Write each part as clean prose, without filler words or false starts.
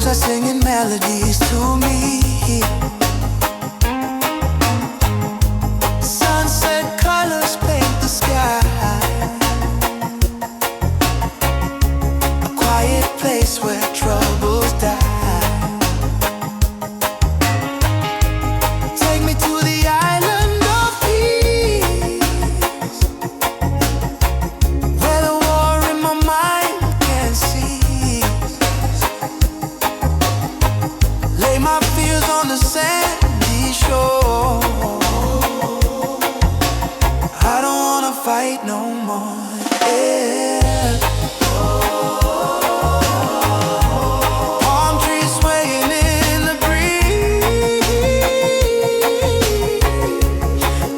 are singing melodies to me. Sunset colors paint the sky. A quiet place where troubles die. Take me to the island of peace, where the war in my mind can cease. Lay my fears on the sandy shore. I don't wanna fight no more. Yeah. Palm trees swaying in the breeze.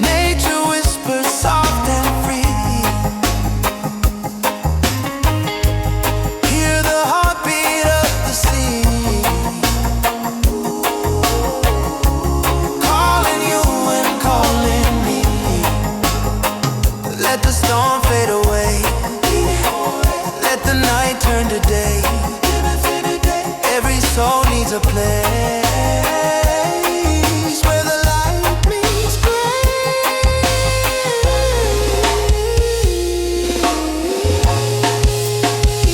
Nature whispers soft and free. Hear the heartbeat of the sea, calling you and calling me. Let the storm fade away. Let the night turn to day. Every soul needs a place where the light meets gray.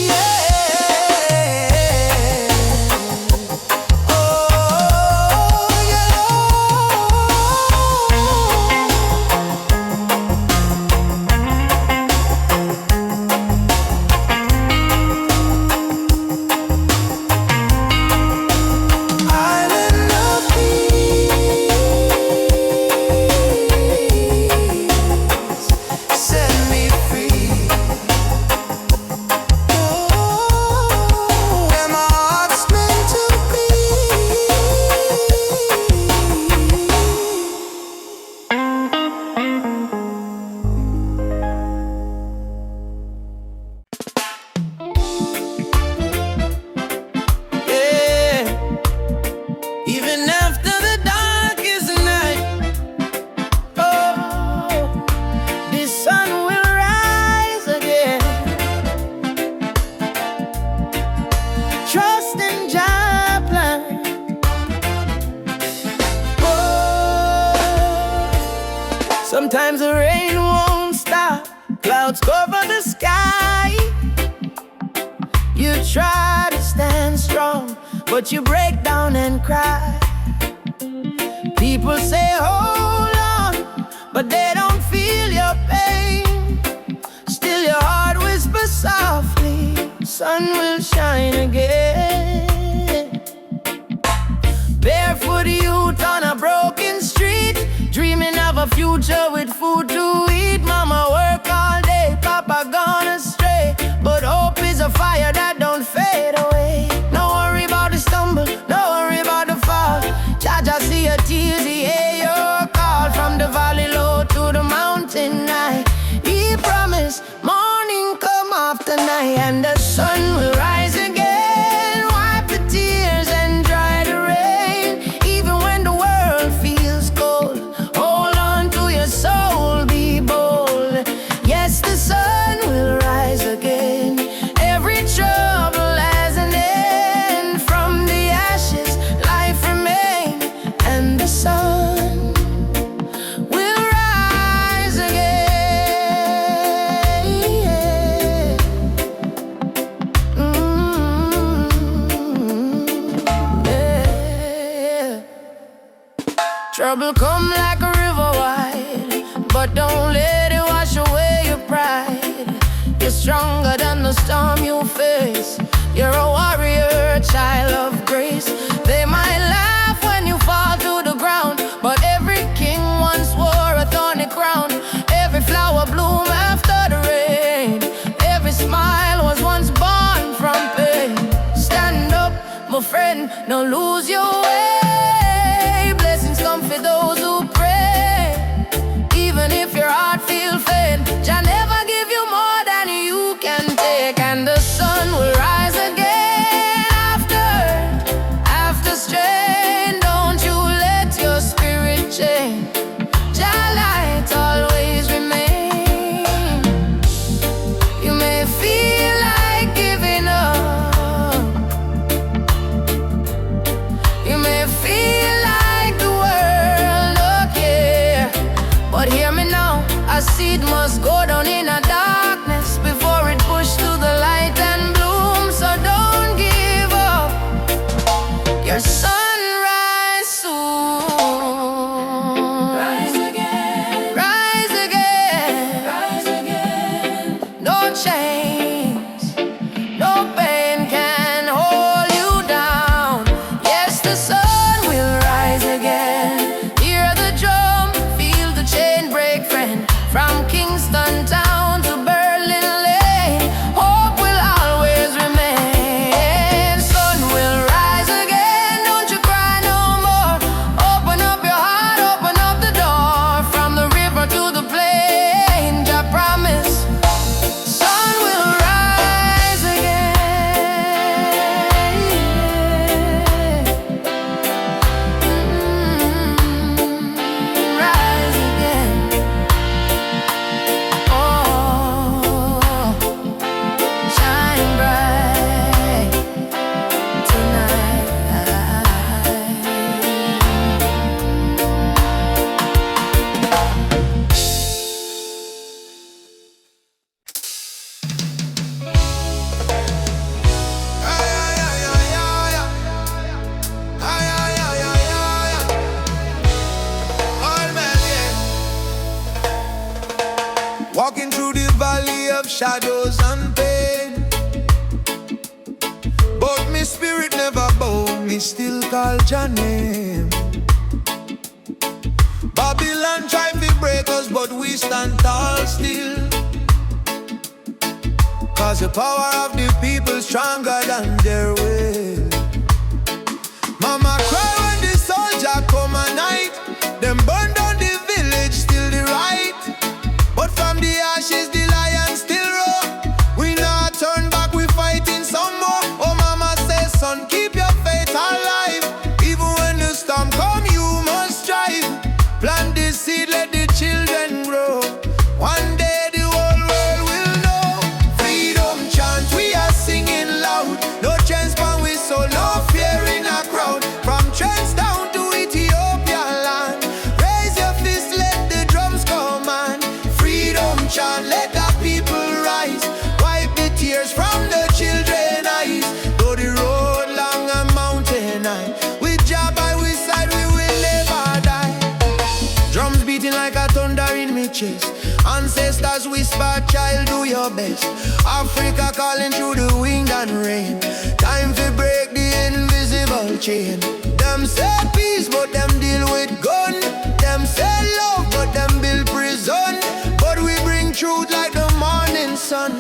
Yeah. Oh, yeah. Island of peace, set me free. Oh, where my heart's meant to be. Yeah. Even after the darkest night, oh, the sun will rise again. Trust in Jah plan. Oh, sometimes the rain won't stop. Clouds cover the sky. You try to stand strong, but you break down and cry. People say hold on, but they don't feel your pain. Still your heart whispers softly, sun will shine again. Barefoot youth on a broken street, dreaming of a future with food to eat. Mama work all day, Papa gone astray, but hope is a fire that don't fade away. No worry about the stumble, no worry about the fall. Jaja see your tears, he hear your call. From the valley low to the mountain high, he promised morning come after night, and the sun will rise again. Wipe the tears and dry the rain. Even when the world feels cold, hold on to your soul, be bold. Yes, the sun will rise again. Every trouble has an end. From the ashes, life remains, and the sun will rise again. Yeah. Trouble come like a river wide, but don't let it wash away your pride. You're stronger than the storm you face. You're a warrior, a child of grace. They might laugh when you fall to the ground, but every king once wore a thorny crown. Every flower bloom after the rain. Every smile was once born from pain. Stand up, my friend, don't lose your way. Blessings come for those who pray. Even if your heart feels faint, Jah never give you more than you can take. And the sun will rise again after strain. Don't you let your spirit change. Jah light always remain. You may feel like giving up, spirit never bow, me still call your name. Babylon try to break us, but we stand tall still. Cause the power of the people stronger than their will. Mama cry when the soldier come at night. Them burn down the village, still the right. But from the ashes the lion still roar. We not turn back, we fighting some more. Oh mama says, son, keep your faith alive. Even when the storm come, you must strive. Plant the seed, let the children grow. One day the whole world will know. Freedom chant, we are singing loud. No transplant, we so no fear in a crowd. From Trents down to Ethiopia land. Raise your fist, let the drums command. Freedom chant, let the people rise. Wipe the tears from the children's eyes. Though the road long and mountain high, with Jah by we side we will never die. Drums beating like a thunder in me chest. Ancestors whisper, child, do your best. Africa calling through the wind and rain. Time to break the invisible chain. Them say peace, but them deal with gun. Them say love, but them build prison. But we bring truth like the morning sun,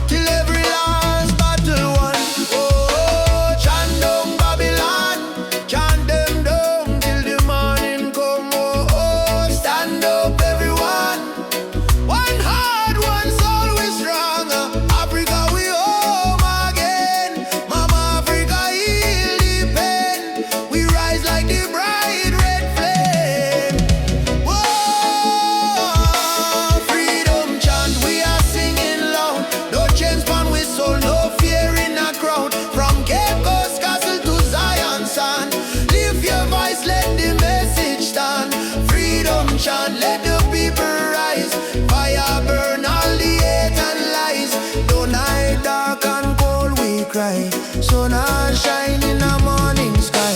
till every last battle won. Oh, chant down Babylon, chant them down till the morning come. Oh, oh, stand up everyone. One heart, one soul, we stronger. Africa, we home again. Mama Africa, heal the pain. We rise like the bright red flame. Whoa, freedom chant, we are singing loud. No chains pan we soul, no fear in a crowd. From Cape Coast Castle to Zion sand. Lift your voice, let the message stand. Freedom chant, let the people rise. Fire burn all the hate and lies. Though night dark and cold we cry, sun and shine in the morning sky.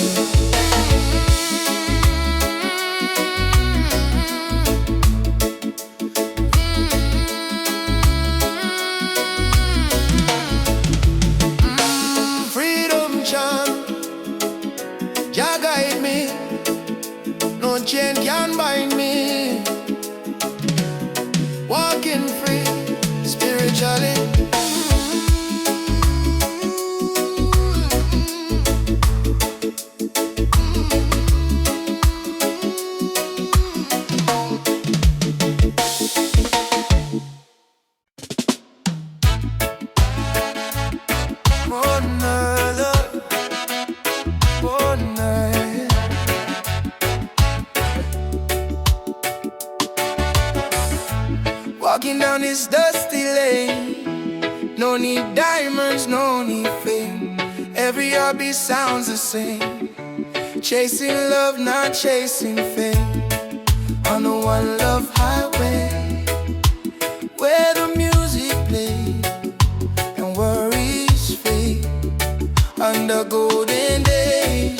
Freedom chant, Jah guide me. No chain can bind me. Walking free, spiritually. One night, one night. Walking down this dusty lane. No need diamonds, no need fame. Every heartbeat sounds the same. Chasing love, not chasing fame. On the one love highway, where the music plays and worries fade. Under golden days,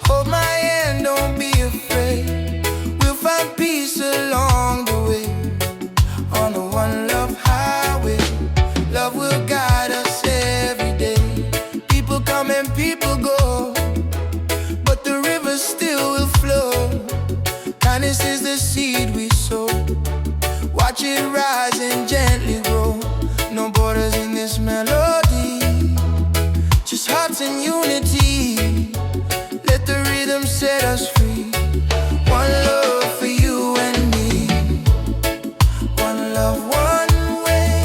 hold my hand, don't be afraid. We'll find peace along the way. On the one love highway, love will guide us every day. People come and people go, but the river still will flow. Kindness is the seed we sow. Watch it rise and gently grow. No borders in this melody, just hearts in unity. Let the rhythm set us free. One love for you and me. One love, one way.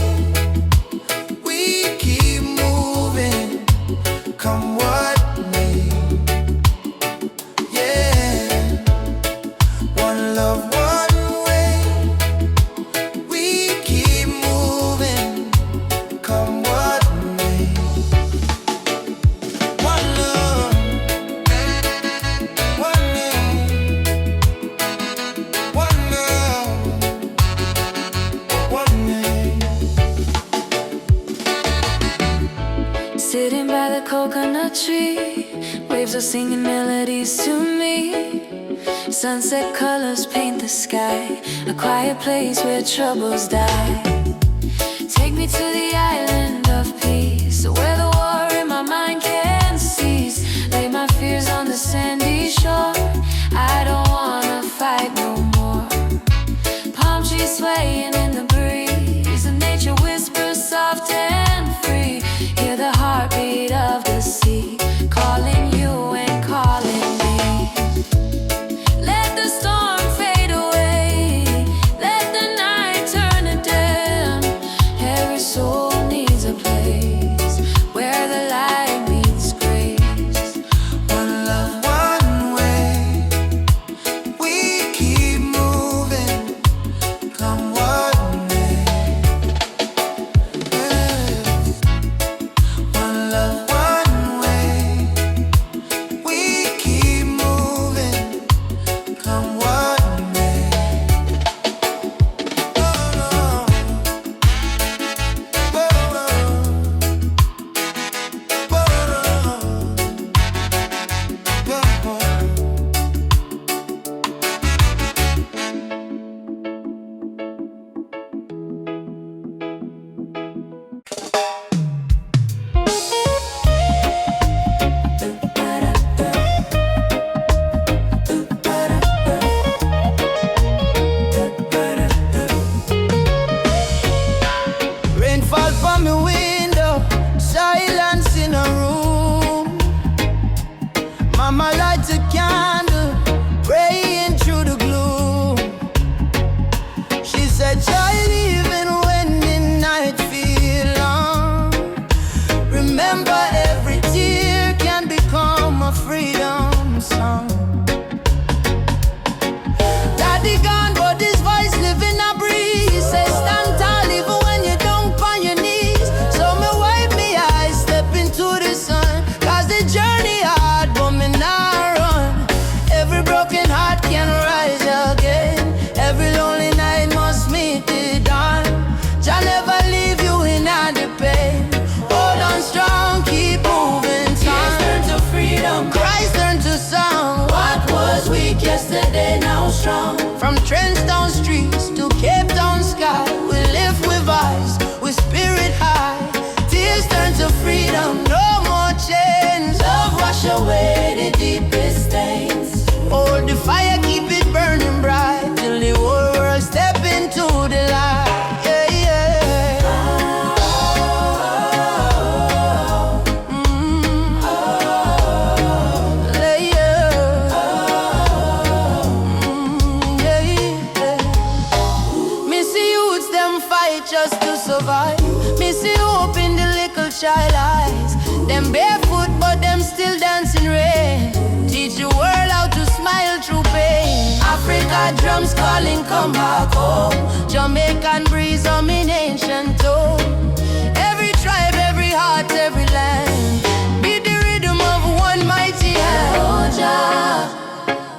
We keep moving, come what may. Yeah. One love, one way. We keep moving, come what may. One love, one name. One love, one name. Sitting by the coconut tree, waves are singing melodies to me. Sunset colors paint the sky, a quiet place where troubles die. Take me to the island of peace, where the war in my mind can away the deepest stains. Hold the fire, keep it burning bright till the whole world step into the light. Yeah, yeah. Missy youths them fight just to survive. Missy hope in the little child eyes. Them barefoot but them still dancing rain. Teach the world how to smile through pain. Africa drums calling, come back home. Jamaican breeze humming ancient tone. Every tribe, every heart, every land. Beat the rhythm of one mighty hand. Oh Jah,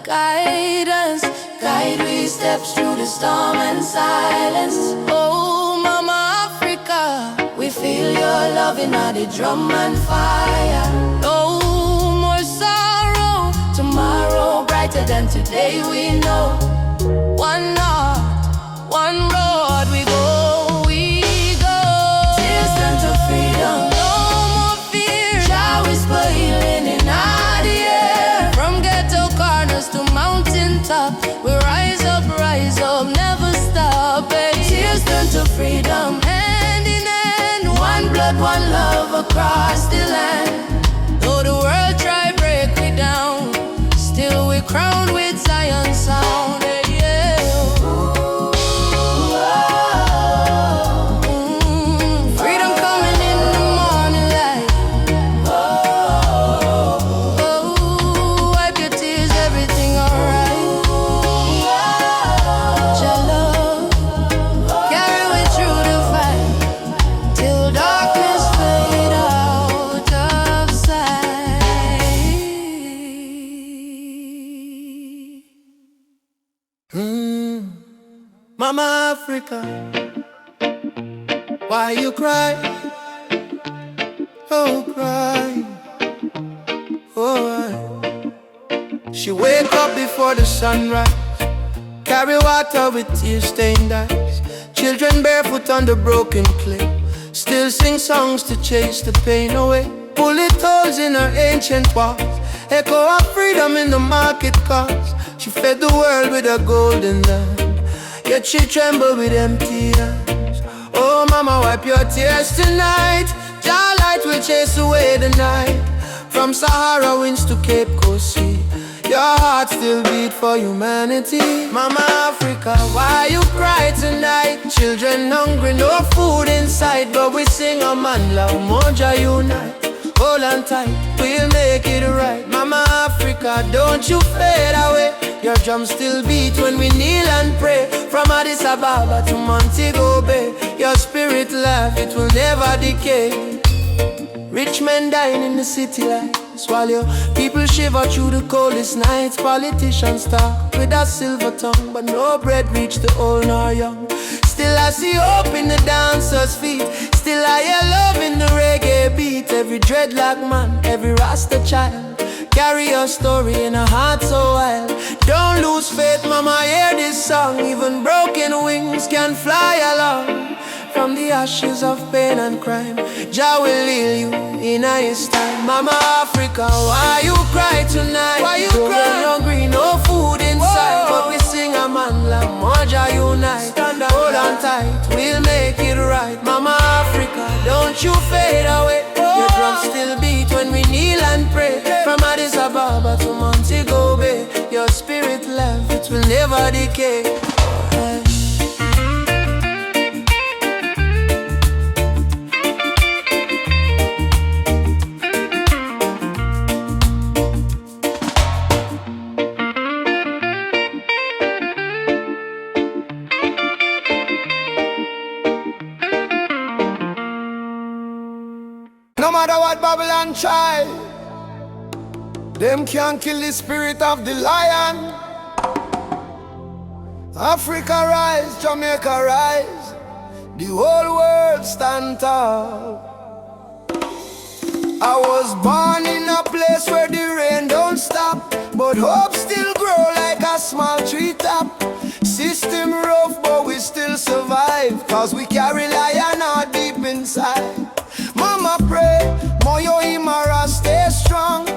guide us, guide we steps through the storm and silence. Oh Mama Africa, we feel your love in all the drum and fire. No more sorrow, tomorrow brighter than today we know. One heart, one road we go, we go. Tears turn to freedom, no more fear. Jah whisper healing in all the air. From ghetto corners to mountain top, we rise up, never stop. Tears turn to freedom, hand in hand. One blood, one love across the land. Though the world try break me down, still we crowned with Zion sound. Yeah, yeah. Freedom coming in the morning light. Wipe your tears, everything alright. Your love carry me through the fight till darkness fade out of sight. Mama Africa, why you cry? Oh, cry. Oh, why? She wake up before the sunrise, carry water with tear-stained eyes. Children barefoot on the broken clay, still sing songs to chase the pain away. Bullet holes in her ancient walls, echo of freedom in the market cars. She fed the world with a golden land, yet she trembled with empty hands. Oh mama, wipe your tears tonight. Jah light will chase away the night. From Sahara winds to Cape Coast Sea, your heart still beat for humanity. Mama Africa, why you cry tonight? Children hungry, no food inside, but we sing a man love, Moja unite. Hold on tight, we'll make it right. Mama Africa, don't you fade away. Your drums still beat when we kneel and pray. From Addis Ababa to Montego Bay, your spirit laugh, it will never decay. Rich men dying in the city lights, while your people shiver through the coldest nights. Politicians talk with a silver tongue, but no bread reach the old nor young. Still I see hope in the dancers' feet, still I hear love in the reggae beat. Every dreadlock man, every Rasta child, carry your story in a heart so wild. Don't lose faith, mama, hear this song. Even broken wings can fly along. From the ashes of pain and crime, Jah will heal you in His time. Mama Africa, why you cry tonight? Why you cry? Hungry, no food inside. Whoa. But we sing a man like Moja unite. Stand up, hold on tight, we'll make it right. Mama Africa, don't you fade away. Whoa. Your drums still beat when we kneel and pray. From Addis Ababa to Montego Bay, your spirit life, it will never decay. No matter what Babylon try, them can't kill the spirit of the lion. Africa rise, Jamaica rise, the whole world stand tall. I was born in a place where the rain don't stop, but hope still grow like a small treetop. System rough, but we still survive, cause we carry lion out deep inside. Mama pray, Moyo Imara stay strong.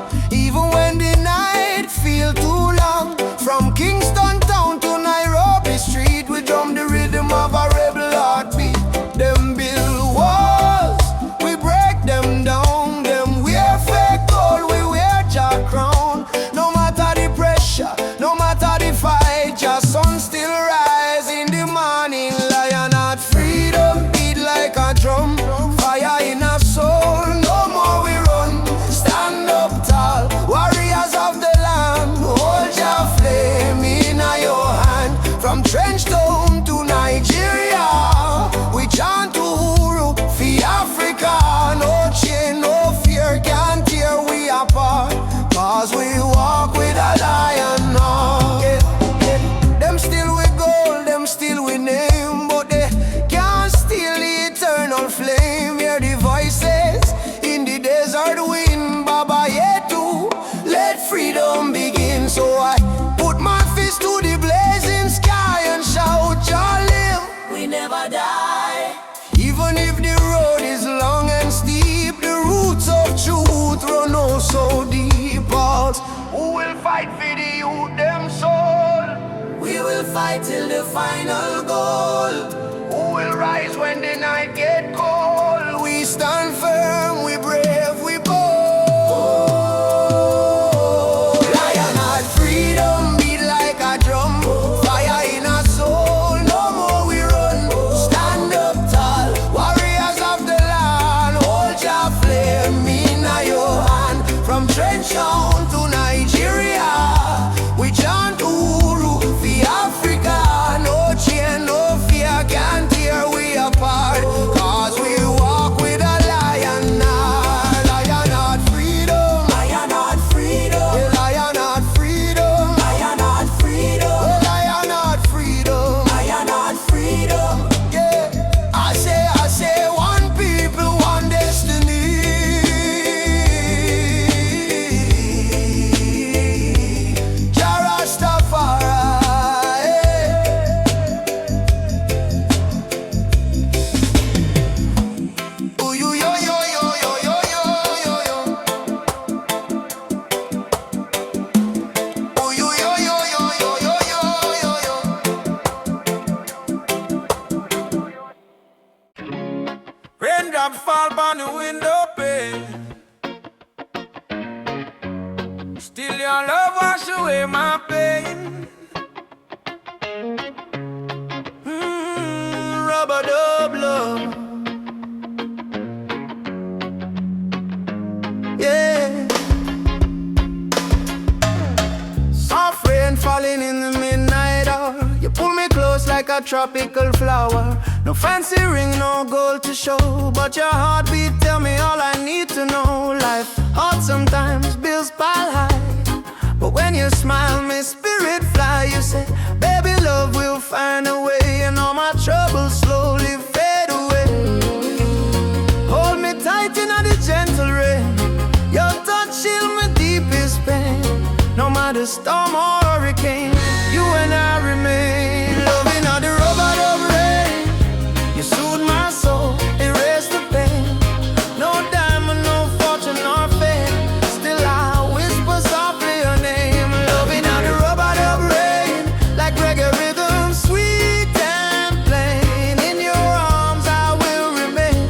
fight till the final goal. Who will rise when the night get cold? We stand firm, we brave, we bold. Lion heart freedom beat like a drum. Fire in our soul, no more we run. Stand up tall, warriors of the land. Hold your flame in your hand. From Trenchtown to Nigeria, we chant Uru for Africa. No chain, no fear can tear we apart. Cause we walk with a lion heart. Lion heart freedom. Lion heart freedom. Lion heart freedom. Lion heart freedom. Lion heart freedom. Lion heart freedom. Yeah. I say one people, one destiny. Raindrops fall on the window pane. Still your love wash away my pain. Rubber dub love. Yeah. Soft rain falling in the midnight hour. You pull me close like a tropical flower. No fancy ring, no gold to show, but your heartbeat tell me all I need to know. Life hard sometimes, bills pile high, but when you smile, my spirit fly. You say, baby, love will find a way, and all my troubles slowly fade away. Hold me tight in the gentle rain. Your touch shield my deepest pain. No matter storm or hurricane, you and I remain. Loving all the rubber of rain. You soothe my soul, erase the pain. No diamond, no fortune, nor fame. Still I whisper softly your name. Loving all the rubber of rain. Like reggae rhythm, sweet and plain. In your arms I will remain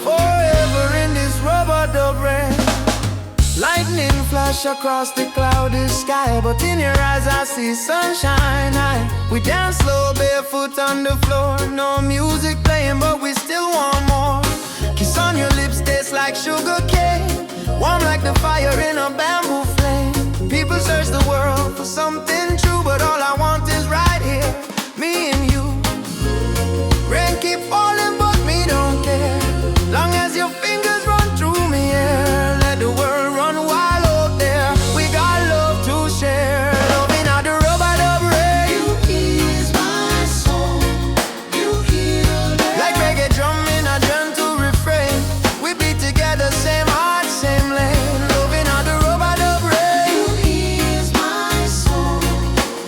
forever in this rubber of rain. Lightning flash across the cloudy sky, but in your eyes I see sunshine. We dance slow, barefoot on the floor. No music playing, but we still want more. Kiss on your lips tastes like sugar cane. Warm like the fire in a bamboo flame. People search the world for something true, but all I want is right here, me and you. Rain keep falling, but me don't care. Long as your fingers run through me, yeah. Let the world run wild out there. We got love to share. Loving all the rubber dub rain. You ease my soul. You heal it. Like reggae drum in a gentle refrain. We be together, same heart, same lane. Loving all the rubber dub rain. You ease my soul.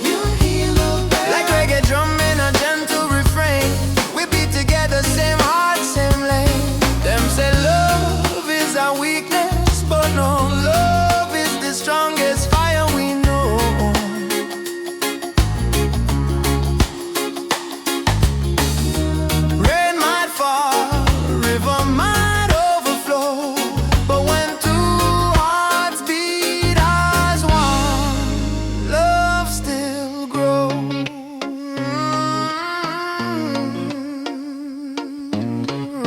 You heal it. Like reggae drum in a gentle refrain. We be together, same heart, same lane. Them say love is our weakness, but no, love is the strongest fire we know. Rain might fall, river might overflow, but when two hearts beat as one, love still grows.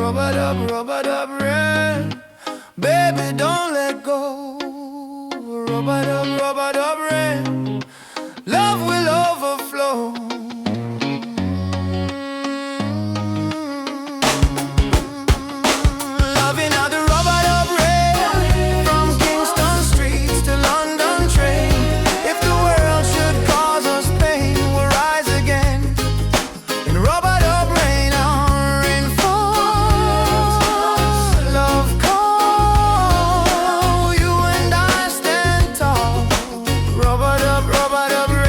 Rubber dub rain. Baby, don't let go. Rubber dub rain. Love will overflow. Loving all the rubber dub rain. From Kingston streets to London train. If the world should cause us pain, we'll rise again. In rubber dub rain, rain falls. Love call. You and I stand tall. Rubber dub rain.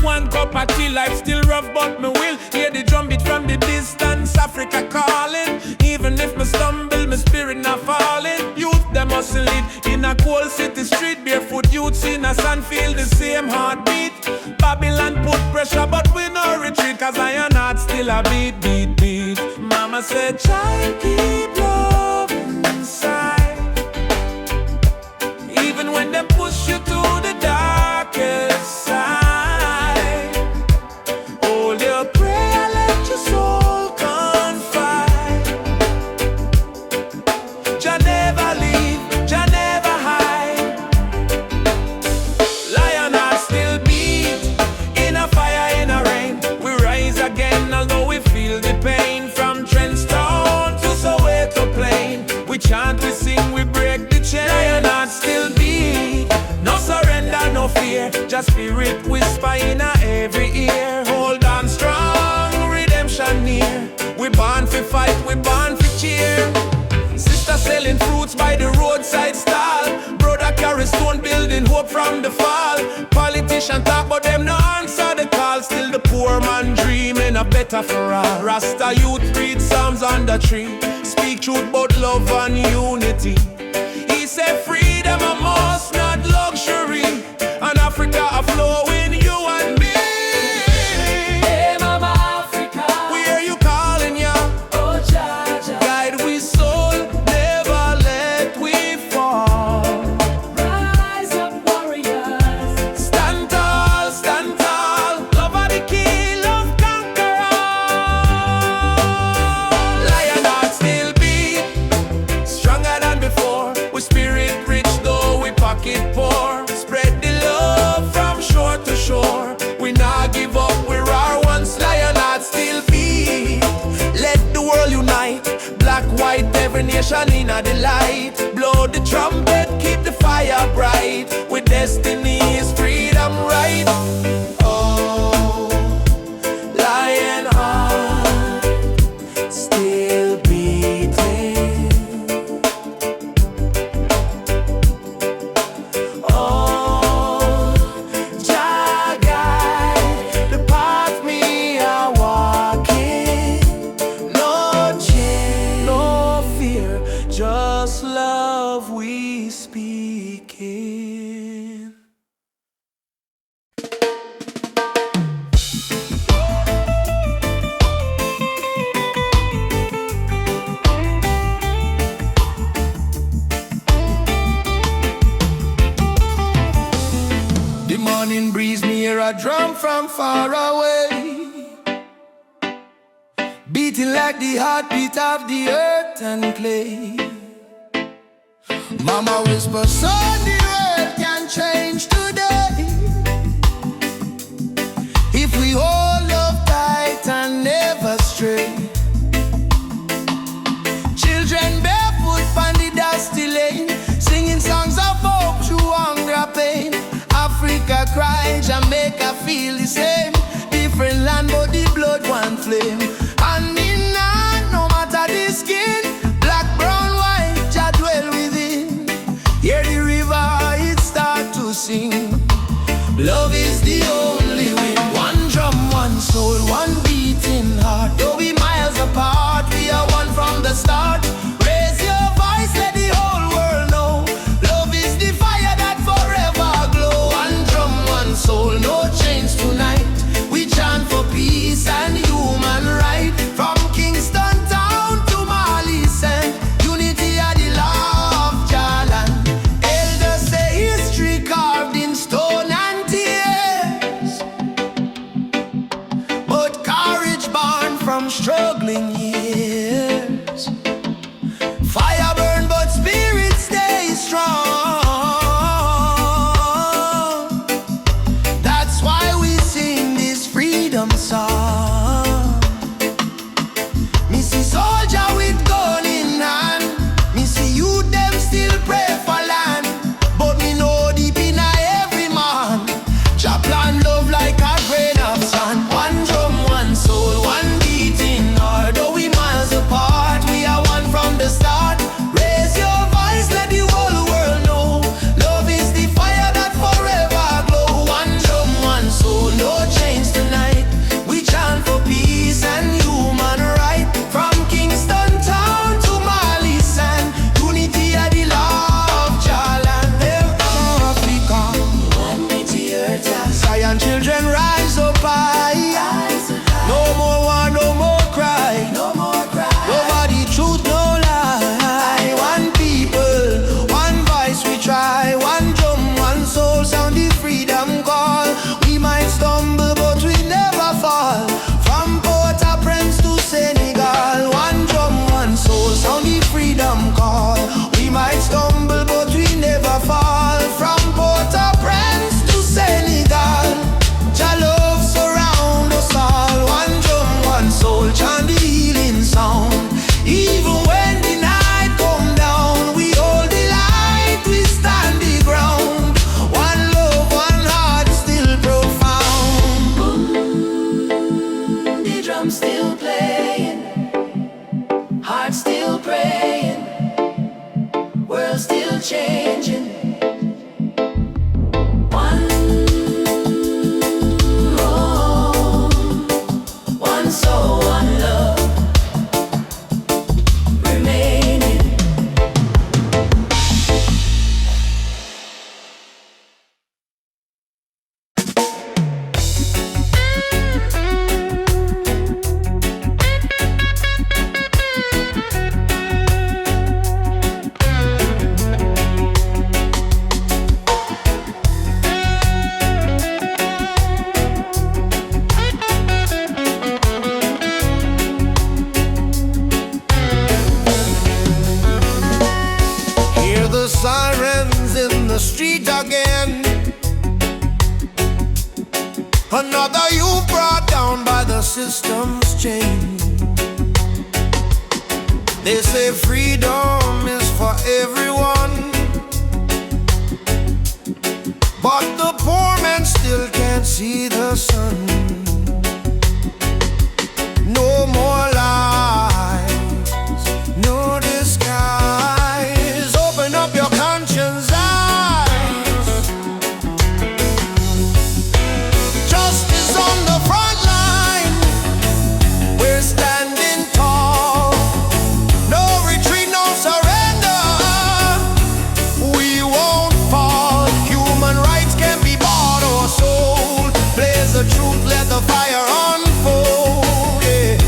One cup of tea, life still rough, but me will hear the drum beat from the distance. Africa calling. Even if me stumble, my spirit not falling. Youth them hustle it in a cold city street. Barefoot youths in a sand feel the same heartbeat. Babylon put pressure, but we no retreat, cause iron heart still a beat, beat, beat. Mama said, child, keep love inside. Even when they push you to the darkest side, hold your prayer, let your soul confide. Jah never leave, Jah never hide. Lion heart still beat, in a fire, in a rain. We rise again, although we feel the pain. From Trenchtown to Soweto Plain, we chant, we sing, we break the chain. Lion heart still beat, no surrender, no fear. Just spirit whisper in a every ear. Hold on strong, redemption near. We born for fight, we born for cheer. Sister selling fruits by the roadside stall. Brother carry stone building hope from the fall. Politician talk but them no answer the call. Still the poor man dreaming a better for all. Rasta youth read psalms on the tree. Speak truth about love and unity. He said freedom a must, not luxury. And Africa a flow in you and me. Hey Mama Africa, We hear you calling, ya. oh Jaja, Guide we soul, never let we fall. rise up warriors. Stand tall, love are the key, love conquer all. Lion heart still beat, stronger than before. We spirit rich though we pocket poor. Spread the love from shore to shore. We not give up, we're our once. Lion heart still beat. Let the world unite, black, white, every nation in a delight. Blow the trumpet, keep the fire bright. With destiny is freedom right. Oh, lion heart still beating. Oh, Jah guide the path me a walking. No change, no fear, just love we speaking. The morning breeze, me hear a drum from far away, beating like the heartbeat of the earth and clay. Mama whisper, son, the world can change today if we hold love tight and never stray. Children barefoot on the dusty lane, singing songs of hope through hunger pain. Africa cry, Jamaica feel the same. Different land but the blood one flame. And in hand, no matter the skin, black, brown, white, Jah dwell within. Hear the river, it start to sing. Love is the only way. One drum, one soul, one beating heart. Though we miles apart, we are one from the start. Raise your voice, let the whole world know. Love is the fire that forever glow. One drum, one soul, no chains tonight. We chant for peace and human right. From Kingston town to Mali sent, unity are the law of Jalan. Elders say history carved in stone and tears, but courage born from struggling years. Fire burn but spirit stay strong. That's why we sing this freedom song. Me see soldier with gun in hand, me see you them still pray for land. But me know deep in every man, Jah plan love like a grain of sand. One drum, one soul, one beating heart. Though we miles apart, still playing, heart still praying, world still changing. One home, one soul, one love remaining. Hear the sirens in the street again. Another youth brought down by the system's chain. They say freedom is for everyone, but the poor man still can't see the sun. No more lies, no disguise. Open up your conscience eyes. Justice on the front line. We're standing tall. No retreat, no surrender. We won't fall. Human rights can be bought or sold. Blaze the truth, let the fire unfold. Yeah.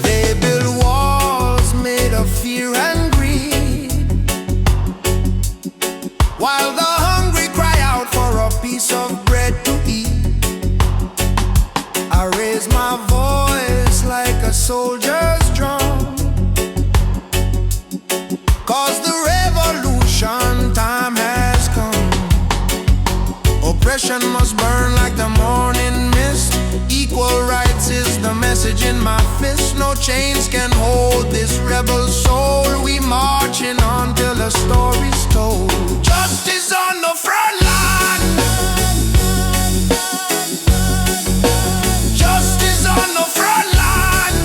They build walls made of fear and greed, while the hungry cry out for a piece of bread to eat. I raise my voice like a soldier's drum, 'cause the revolution time has come. Oppression must burn like the morning mist. Equal rights is the message in my fist. No chains can hold this rebel soul. We marching on till the story's told. Justice on the front line. Justice on the front line.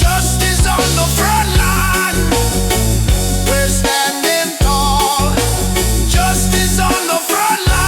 Justice on the front line. We're standing tall. Justice on the front line.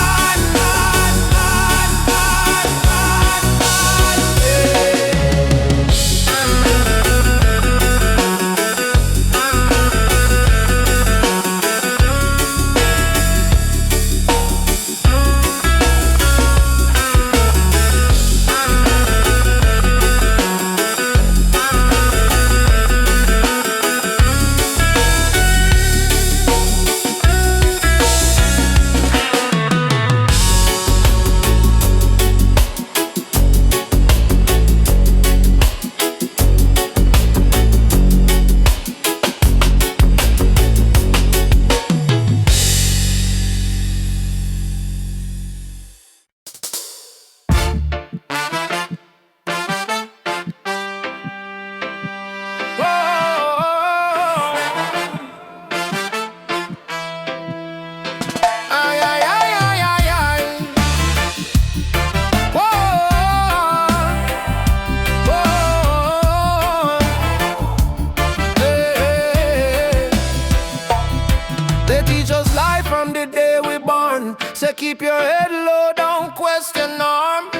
Say keep your head low, don't question norm.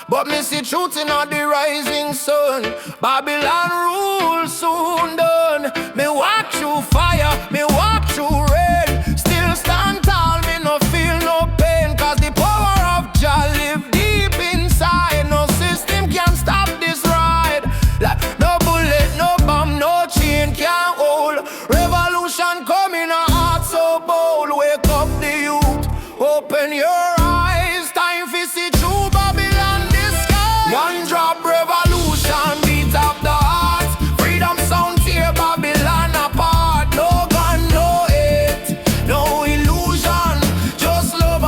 But me see truth in all the rising sun. Babylon rule soon done. Me walk through fire, me walk through rain. Still stand tall, me no feel no pain. 'Cause the power of Jah live deep inside. No system can stop this ride. Like no bullet, no bomb, no chain can hold. Revolution coming, a heart so bold. Wake up the youth, open your eyes. Time for see true Babylon disguise. One drop revolution, beat up the heart. Freedom sound tear Babylon apart. No gun, no hate, no illusion. Just love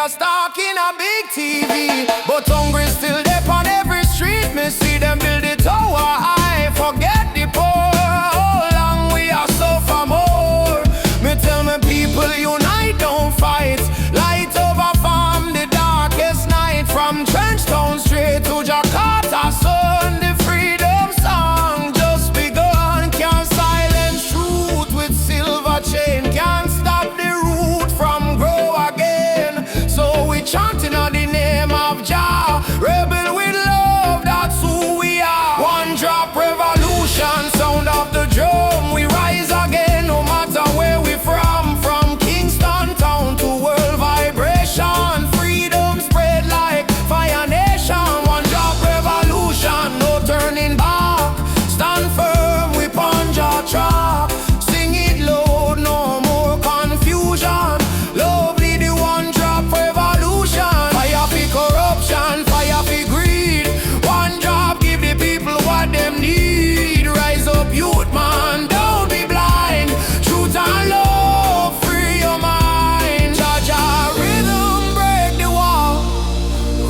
a stalking a big TV, but hungry still there on every street. Me see them build the tower high, forget the poor. How long we are suffer more? Me tell me people unite, don't fight. Light over from the darkest night, from Trenchtown straight to Jakarta sun. The freedom song just begun. Can't silence truth with silver chain. Can't stop the root from grow again. So we chanting on the name of Jah. Rebel with love, that's who we are. One drop revolution, sound of the drum. We rise again no matter where we from. From Kingston town to world vibration. Freedom spread like fire nation. One drop revolution, no turning back. Stand firm, we punch our track. Sing it loud, no more confusion. Lovely the one drop revolution. Fire for corruption, fire for greed. One drop give the people what them need. Rise up youth man, don't be blind. Truth and love, free your mind. Jah rhythm break the wall.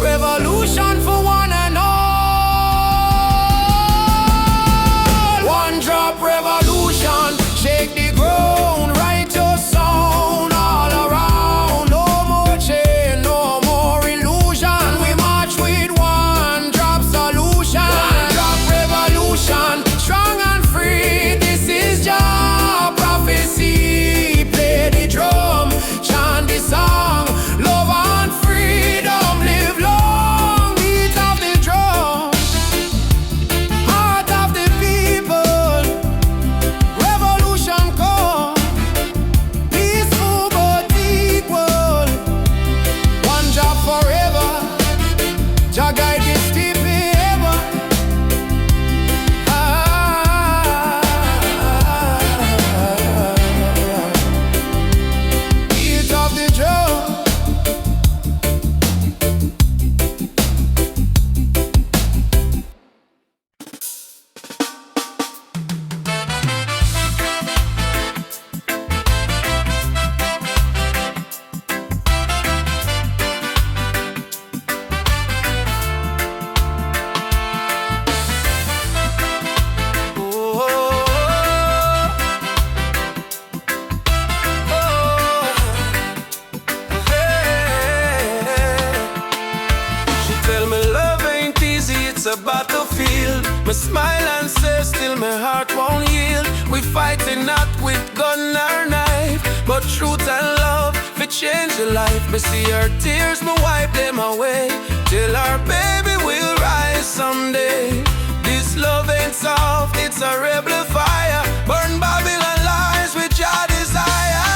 Revolution for one and all. One drop revolution, shake the ground, write your sound all around. No more chain, no more illusion. We march with one drop solution. One drop revolution, strong and free. This is Jah prophecy. Play the drum, chant the song. Love and freedom, live long. Beat of the drum, heart of the people. Revolution come, peaceful but equal. One job forever, Jah guide this steep ever. Beat of the drum. She tell me love ain't easy, it's a battlefield. Me smile and say still my heart won't yield. We fighting not with gun or knife, but truth and love fi change your life. Me see her tears, me wipe them away. Till our baby will rise someday. This love ain't soft, it's a rebel fire. Burn Babylon lies with your desire.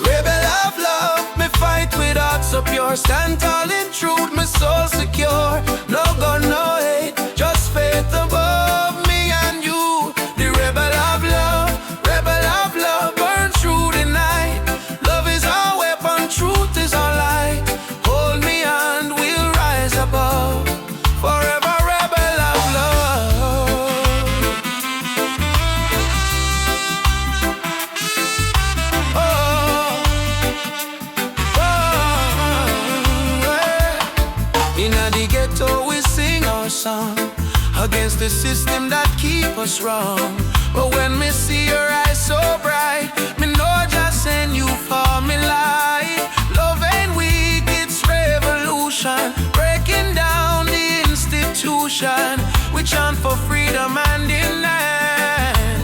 Rebel of love, me fight with heart so pure. Stand tall in truth, my soul secure. No gun, no hate, just faith above me and you. The rebel of love, burn through the night. Love is our weapon, truth is our light. Hold me and we'll rise above. Forever rebel of love. Oh, yeah. In the ghetto we sing our song against the system that keep us wrong. But when me see your eyes so bright, me know just send you for me light. Love ain't weak, it's revolution, breaking down the institution. We chant for freedom and in land.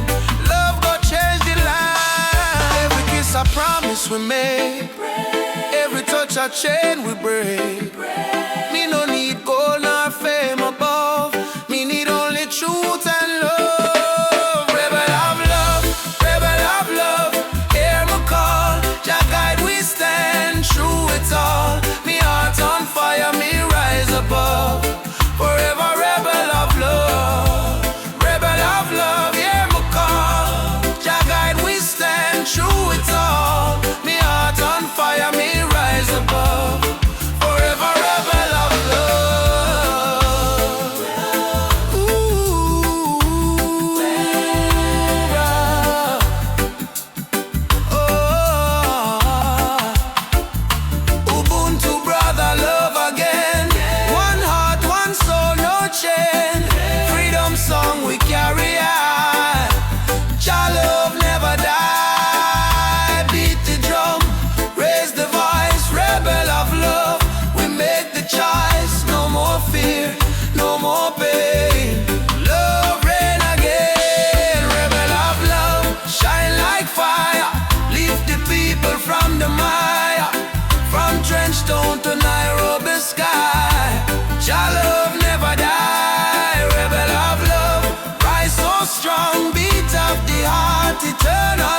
Love go change the land. Every kiss a promise we make, every touch a chain we break. Me no need gold nor fame above, me need only truth and love. Rebel of love, hear me call. Jah guide we stand true it's all. Me heart on fire, me rise above. Forever rebel of love, hear me call. Jah guide we stand true it's all. Me heart on fire, me rise above. Forever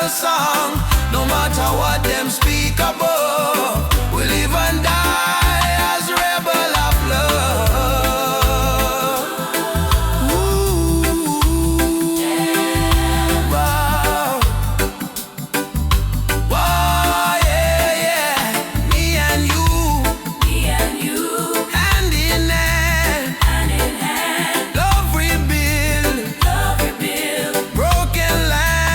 national song. No matter what them speak above, we live and die as rebel of love. Ooh, wow. Wow, yeah, yeah. Me and you, hand in hand, love rebuild, broken land,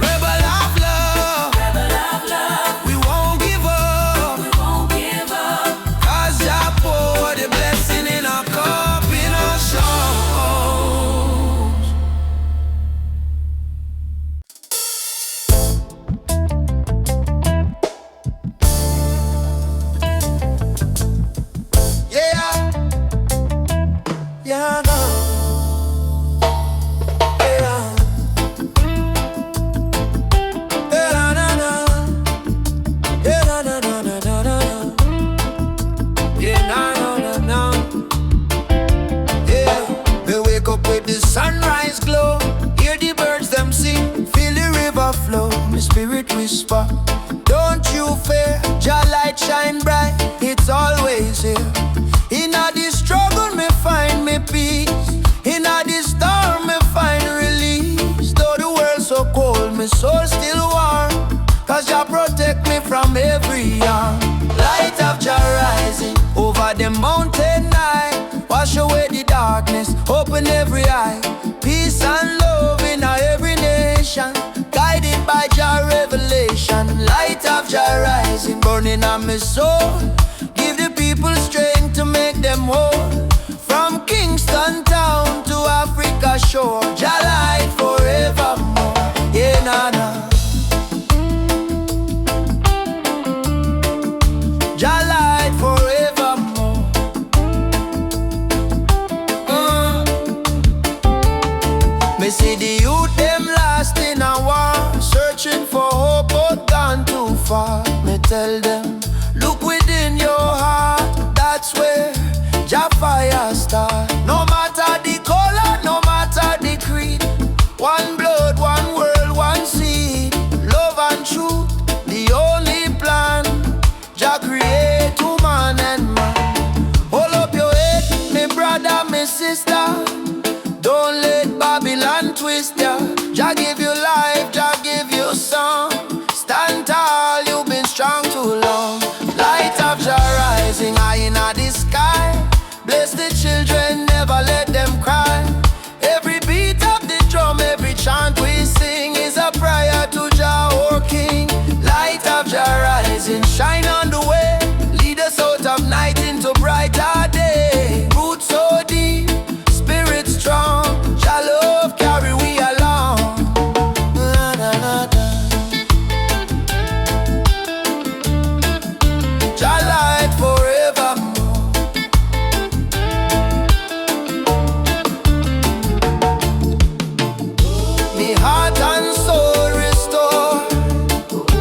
rebel of love. We won't give up, 'cause Jah pour the blessing in our cup, in our songs. Yeah, yeah, no. Yeah, yeah, na, na, na. Yeah, na, na, na, na, na, na. Yeah, na, na, na, na. Yeah, we wake up with the sunrise glow, hear the birds them sing, feel the river flow, my spirit whisper, don't you fear, Jah light shine bright, it's always here. In a the struggle me find me peace, in a the storm me find release. Though the world so cold, my soul still warm, 'cause Jah protect me from every harm. Light of Jah rising over the mountain night, wash away the darkness, open every eye. Peace and love in every nation, guided by Jah revelation. Light of Jah rising, burning on my soul, give the people strength to make them whole. From Kingston town to Africa shore, Jah light forevermore. Yeah, na, na. Jah light forevermore. Me see the youth them lost in a war, searching for hope but gone too far. Me tell them, look within your heart, that's where Jah fire start. No matter the color, no matter the creed, one blood, one world, one seed, love and truth, the only plan. Jah create woman and man. Hold up your head, me brother, me sister, don't let Babylon twist ya. Jah give you life, Jah give you song. Stand tall, you've been strong too long. Light of Jah rising high in the sky, bless the children, never let them cry. Every beat of the drum, every chant we sing is a prayer to Jah, our King. Light of Jah rising, shine on the way, lead us out of night into brighter day. Roots so deep, spirit strong, Jah love carry we along. Na, na, na, na. Jah light forevermore. Me heart and soul restore,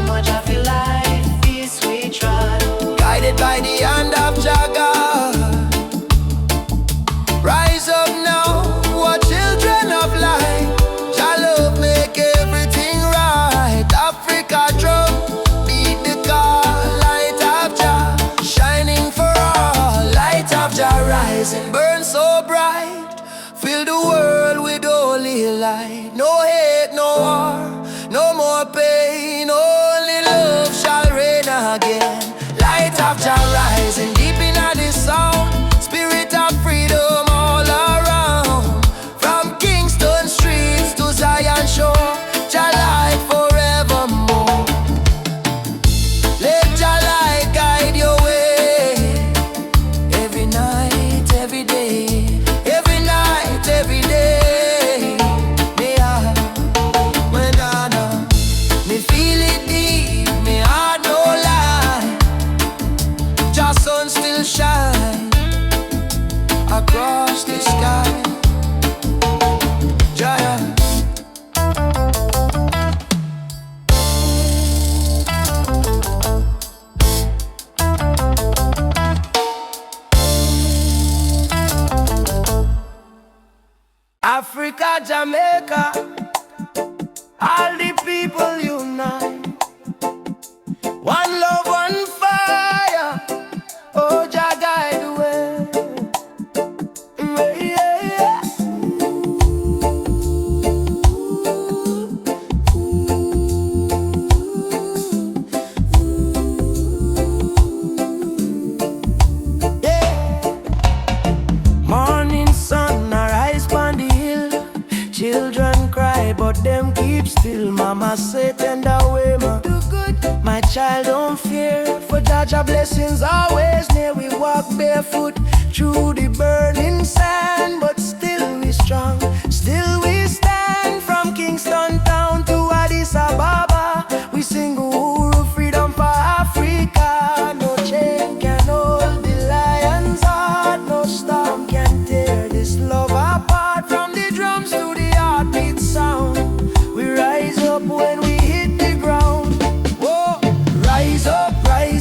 Much of your life is we trod. guided by the hand of Jah God. Rise up now, what children of light, Jah love make everything right. Africa drum, beat the call, light of Jah, shining for all. Light of Jah rising, burn so bright, fill the world with holy light. No hate, no war, no more pain, only love shall reign again. Light of Jah rising, deep in the sound, spirit of freedom all around. From Kingston streets to Zion shore, Jah light forevermore. Let Jah light guide your way, every night, every day, every night, every day. Me heart, me feel it deep, me heart no lie. Jah sun still shine across the sky. Jah. Africa, Jamaica, all the people unite. One love, one fire. Oh, Jah guide the way. Yeah, yeah. Morning sun arise on the hill. Children cry, but them keep still. Mama say tender way, ma do good. My child don't fear, for Jah blessings always near. We walk barefoot through the burning sand, but still we strong, still we stand. From Kingston town to Addis Ababa, we sing Uhuru, freedom for Africa. No chain can hold the lion's heart, no storm can tear this love apart. From the drums to the heartbeat sound, we rise up when we hit the ground. Whoa, rise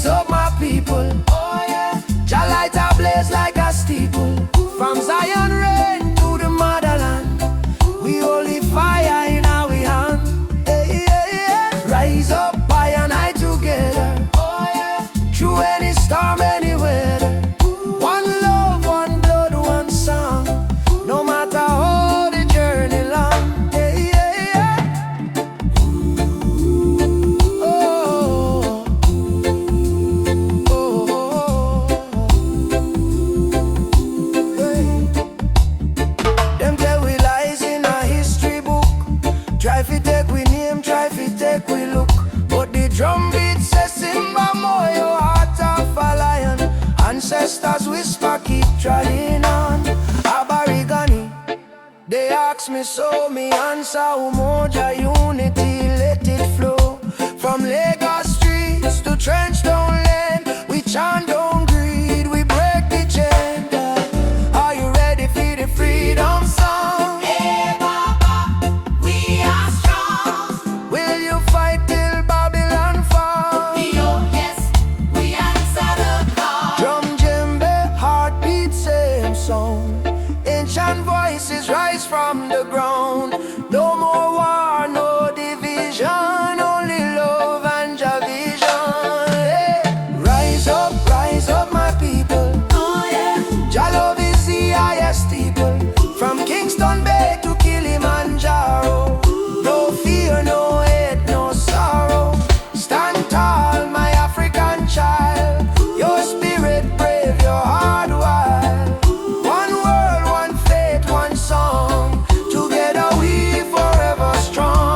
up my people. Oh yeah, Jah light a blaze like a steeple. From Zion rain to the motherland, we holy fire in our hand. Hey, yeah, yeah. Rise up, I and I together. Oh yeah, through any storm, any weather. One love, one blood, one song. No matter how the journey long. Hey, yeah, yeah. Oh, oh, hey. Them tell we lies in a history book. Try fi take we name, try fi take we look. But the drum beat says Simba Moyo, heart of a lion. Ancestors whisper, keep treading on. Aborigine, they ask me so, me answer Umoja unity, let it flow. From Lagos streets to trench down lane, we chant down greed, we break the chain. Are you ready for the freedom song? Hey Baba, we are strong. Will you fight till Babylon fall? Oh yes, we answer the call. Drum, djembe, heartbeat, same song. Ancient voices rise from the ground. No more war, no division, only love and Jah vision. Hey, rise up, my people. Oh yeah, Jah love is the highest steeple. From Kingston Bay to Kilimanjaro. No fear, no hate, no sorrow. Stand tall, my African child. Your spirit brave, your heart wild. One world, one faith, one song. Together we forever strong.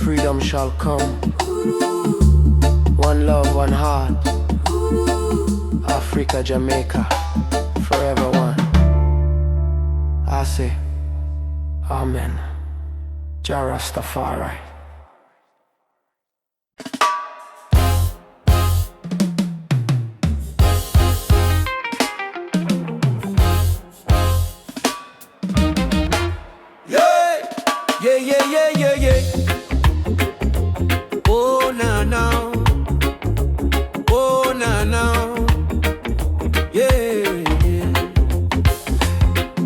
Freedom shall come. One love, one heart. Africa, Jamaica, forever one. I say, Amen. Jah Rastafari. Yeah, yeah, yeah, yeah, yeah. Oh, na, na. Oh, na, na. Yeah, yeah.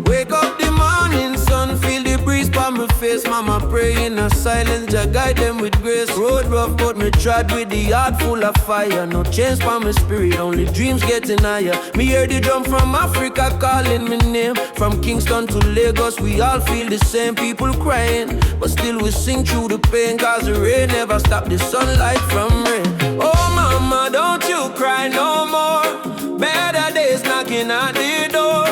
Wake up the morning sun, feel the breeze by my face. Mama pray in a silence, Jah guide them with grace. Road rough, but me trod with the heart full of fire. No change for my spirit, only dreams getting higher. Me hear the drum from Africa calling me name. From Kingston to Lagos, we all feel the same. People crying, but still we sing through the pain. Cause the rain never stop the sunlight from rain. Oh mama, don't you cry no more. Better days knocking at the door.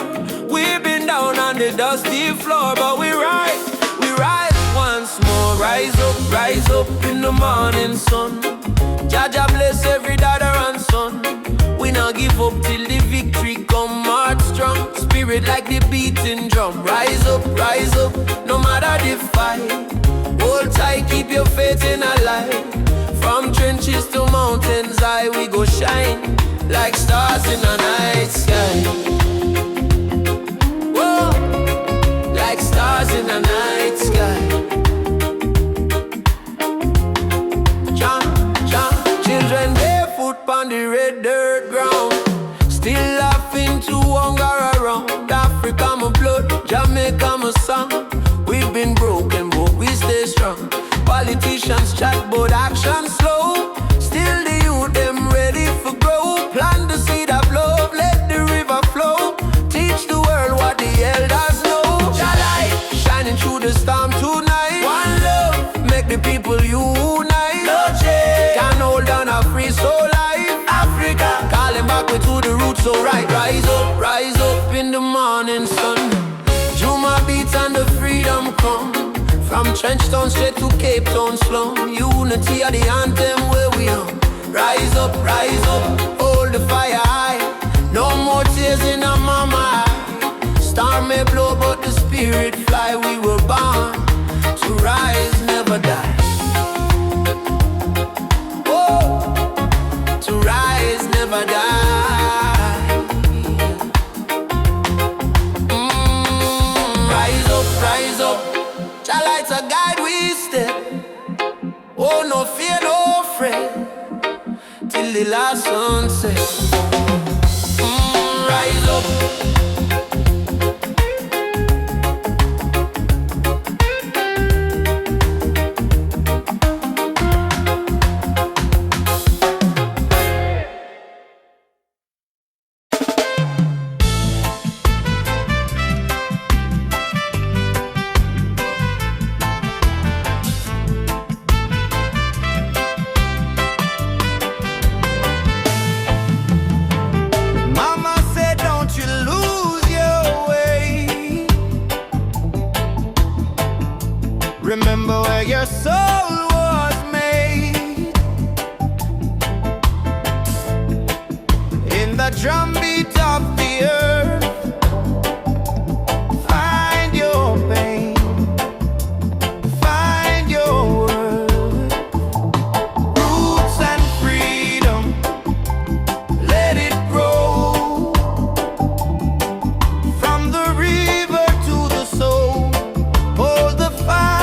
We've been down on the dusty floor, but we rise once more. Rise up rise up in the morning sun. Jaja bless every daughter and son. We not give up till the victory come. Heart strong, spirit like the beating drum. Rise up, no matter the fight. Hold tight, keep your faith in a light. From trenches to mountains high, we go shine like stars in the night sky. Whoa, like stars in the night sky. Children barefoot on the red dirt ground, still laughing to hunger around. Africa my blood, Jamaica my song. We've been broken but we stay strong. Politicians chat but action slow. Still the youth them ready for grow. Plant the seed of love, let the river flow. Teach the world what the elders know. Your light shining through the storm tonight. One love, make the people unite. No change can hold on a free soul life. Africa, calling back we to the roots so right. Rise up in the morning sun. Juma beats and the freedom come. From Trenchtown straight to Cape Town slum. Unity are the anthem where we on. Rise up, hold the fire high. No more tears in our mama eye. Storm may blow but the spirit fly. We were born to rise, never die. Whoa, to rise, never die. Rise up. Jah lights a guide we step. Oh, no fear, no fret, till the last sunset. Rise up. Remember where your soul was made. In the drumbeat of the earth, find your pain, find your worth. Roots and freedom, let it grow. From the river to the soul, hold the fire.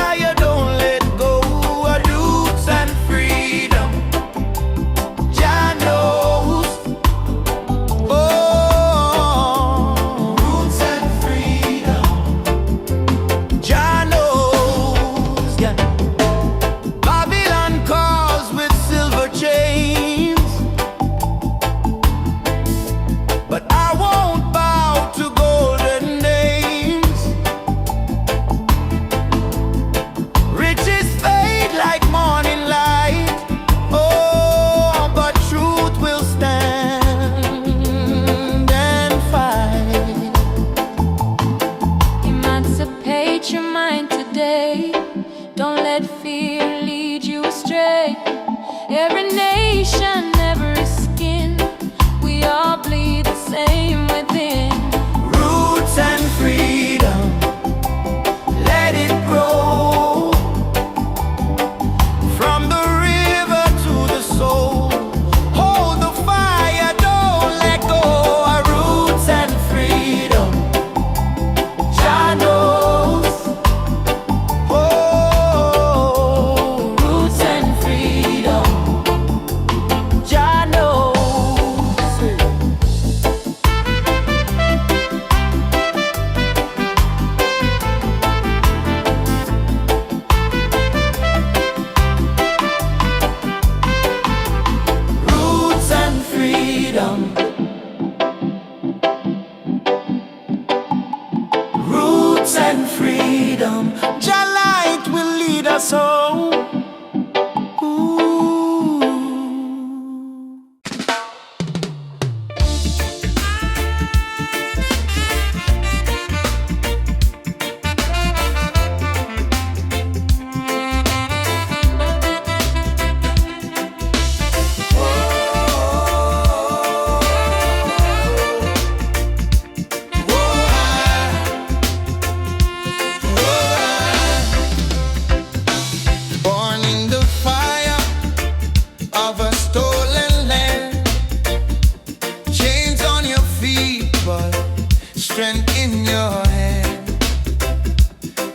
strength in your hand.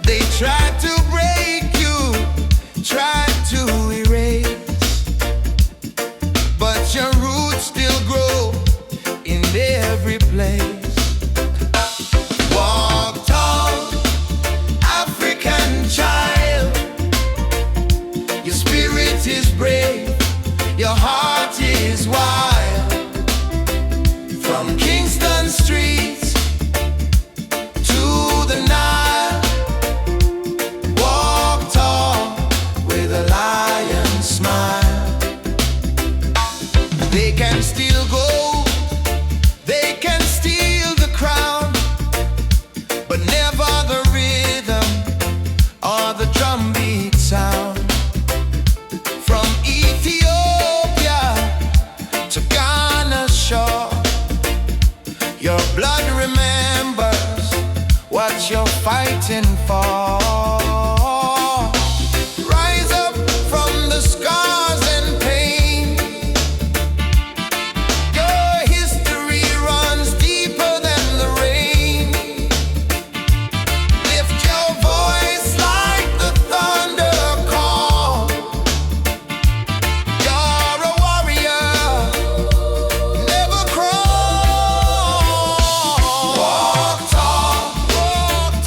They try to break you, try to erase, but your roots still grow in every place. Walk tall, African child. Your spirit is brave, your heart is wild. From Kingston streets to the Nile, walk tall with a lion smile. They can steal gold, they can steal the crown, but never the rhythm or the drum beat sound. From Ethiopia to Ghana's shore, your blood remembers what you're fighting for. Rise up from the scars and pain. Your history runs deeper than the rain. Lift your voice like the thunder call. You're a warrior, never crawl. Walk tall,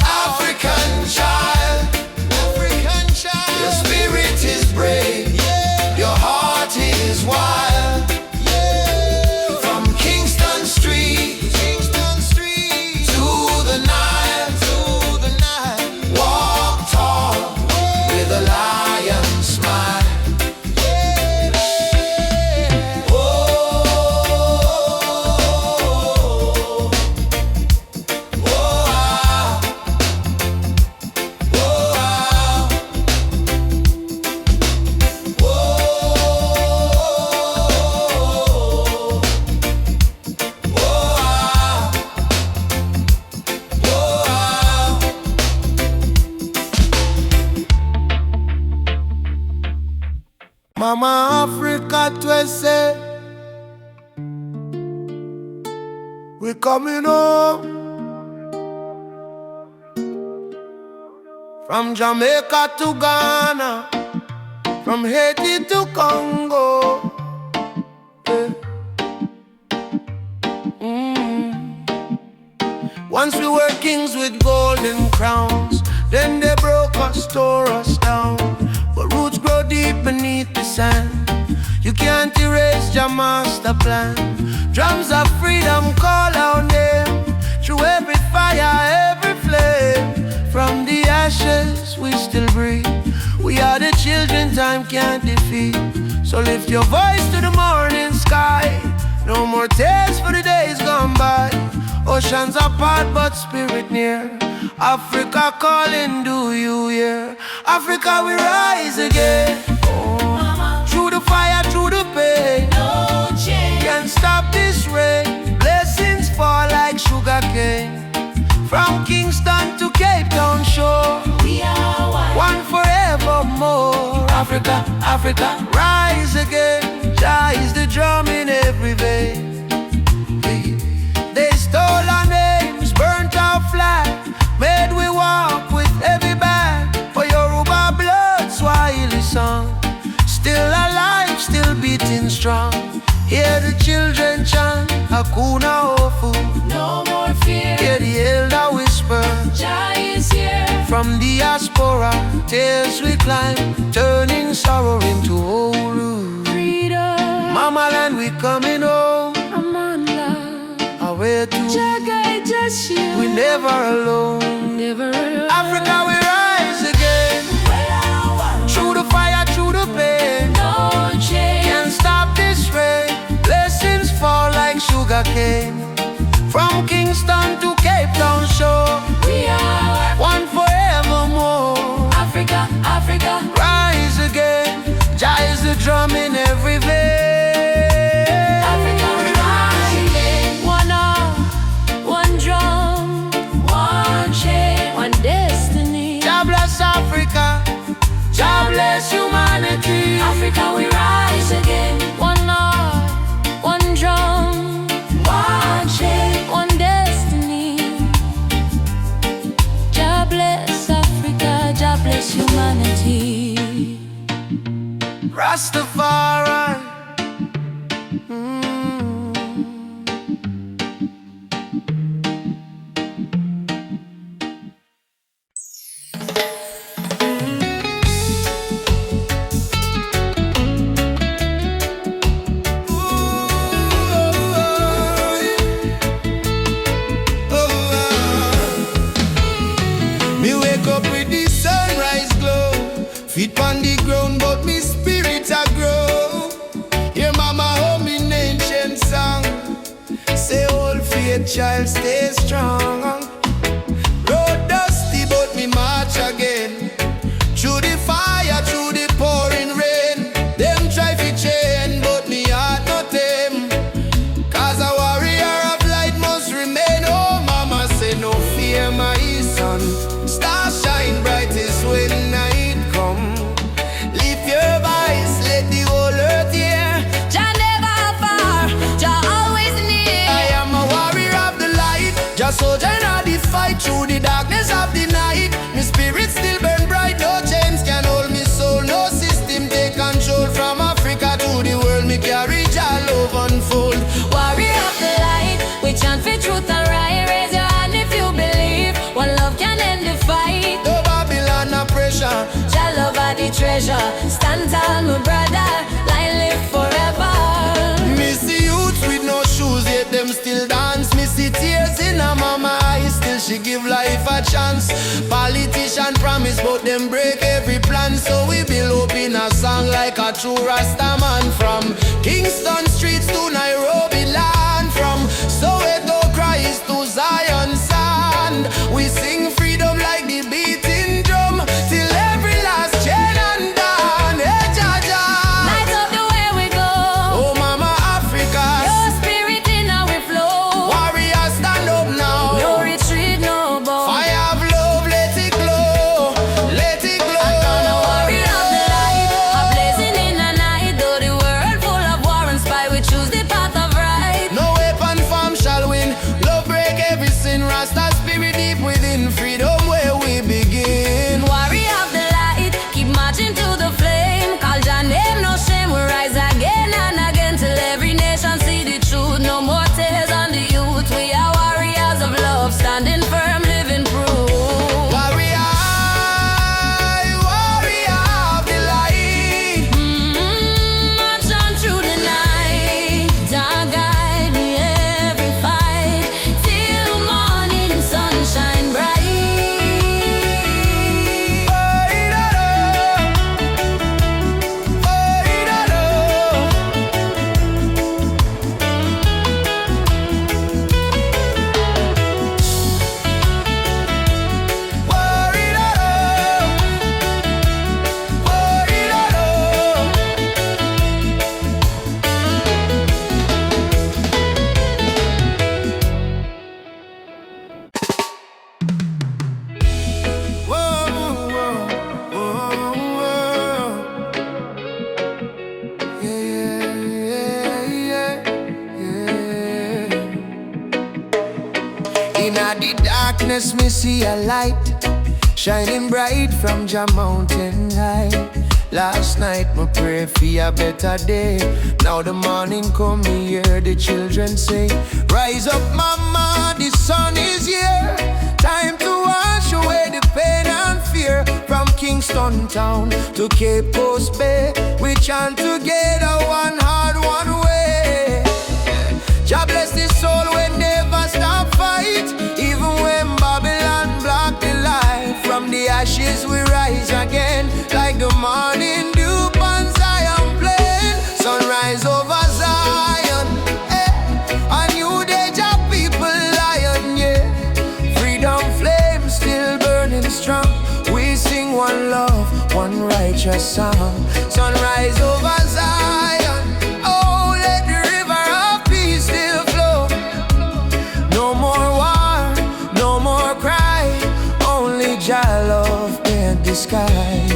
African child. African child. Your spirit is brave, your heart is wild. From Kingston Street to the Nile, walk tall with a lion smile. Oh, Mama Africa twese, we coming home. From Jamaica to Ghana, from Haiti to Congo. Yeah. Once we were kings with golden crowns, then they broke us, tore us down. But roots grow deep beneath the sand. You can't erase your master plan. Drums of freedom call our name through every fire, every flame. From the ashes we still breathe. We are the children time can't defeat. So lift your voice to the morning sky. No more tears for the days gone by. Oceans apart but spirit near. Africa calling, do you hear? Africa we rise again. Oh. Through the fire, through the pain, No change. can't stop this rain. Blessings fall like sugar cane. From Kingston to Cape Town shore, We are one. one forevermore. Africa, Africa, rise again. Jah is the drum in every vein. They stole our names, burnt our flag, made we walk with heavy bag. For Yoruba blood, Swahili song, still alive, still beating strong. Hear the children chant, Hakuna Hofu. No more fear. Hear the elder whisper, Jah is here. from diaspora, tears we climb, turning sorrow into holy. Freedom. Mama land, we coming home. Amanda. Away to, Jah guide us here. we never alone. Never alone. Africa, we rise again. We are one. Through the fire, through the pain, No change. can't stop this rain. Blessings fall like sugar cane. From Kingston to Cape Town shore, We are one forevermore. Africa, Africa. Rise again. Jah is the drum in every vein. Africa, we rise again. One arm, one drum, one chain, one destiny. Jah bless Africa. Jah bless humanity. Africa, we rise again. One heart, one drum, one chain, one destiny. child, stay strong. Road dusty, but me march again. Through the fire, through the pouring rain. Them try to chain, but me heart not them. Cause a warrior of light must remain. Oh, mama say no fear, my son. Star shine brightest when night come. Lift your voice, let the whole earth hear. Jah never far, Jah always near. I am a warrior of the light. Just soldier in the fight through the darkness of the night. My spirit still burn bright. No chains can hold me soul. No system take control. From Africa to the world, me carry Jah love unfold. Warrior of the light, we chant for truth and right. Raise your hand if you believe. One love can end the fight. No Babylon, no pressure. Jah love are the treasure. Stand tall, my brother. Light live forever. Me see youths with no shoes, yet them still dance. Me see tears in her mama eyes, still she give life a chance. Politician promise, but them break every plan. So we build hope in a song like a true Rasta man. From Kingston streets to Nairobi land, from Soweto cries to Zion sand. We sing freedom like the beating drum, till every last chain undone. Hey, Jah Jah. Light up the way we go. Oh, Mama Africa. Your spirit in our flow. Warrior, stand up now. No retreat, no bow. Fire of love, let it glow. Let it glow. I'm gonna warrior of the light, a blazing in the night. Though the world full of war and spy, we choose the path of right. No weapon form shall win. Love break every sin. Rasta spirit deep within. Freedom where we begin. Warrior of the light, keep marching to the flame. Call Jah name, no shame. We rise again and again till every nation see the truth. No more tears on the youth. We are warriors of love, standing firm, living proof. Warrior, warrior of the light. March on through the night. Jah guide me every fight till morning sunshine bright. In the darkness, me see a light shining bright from Jah mountain high. Last night, me pray for a better day. Now the morning come, me hear the children say, rise up, mama, the sun is here. Time to wash away the pain and fear. From Kingston town to Cape Coast Bay, we chant together, one heart, one way. Jah bless the soul, we never stop fight. Even when Babylon block the light, from the ashes we rise again, like the morning dew on Zion plain. Sunrise over Zion, a new day, Jah people lion, yeah. Freedom flame still burning strong. We sing one love, one righteous song. Sunrise over Zion, oh, let the river of peace still flow. No more war, no more cry, only Jah love paint the sky.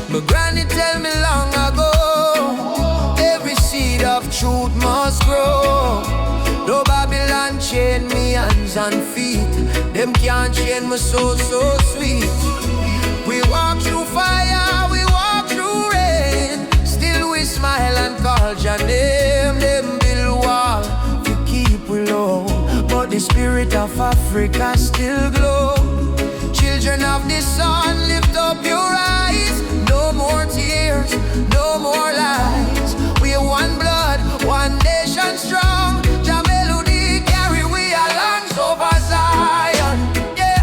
My granny tell me long ago, every seed of truth must grow. No Babylon chain me hands and feet, them can't chain my soul so sweet. We walk through fire, we walk through rain, still we smile and call Jah name. Them build wall to keep we low, but the spirit of Africa still glow. Children of the sun, lift up your eyes. No more tears, no more lies. We are one blood, one nation strong. Jah melody carry we along over Zion, yeah.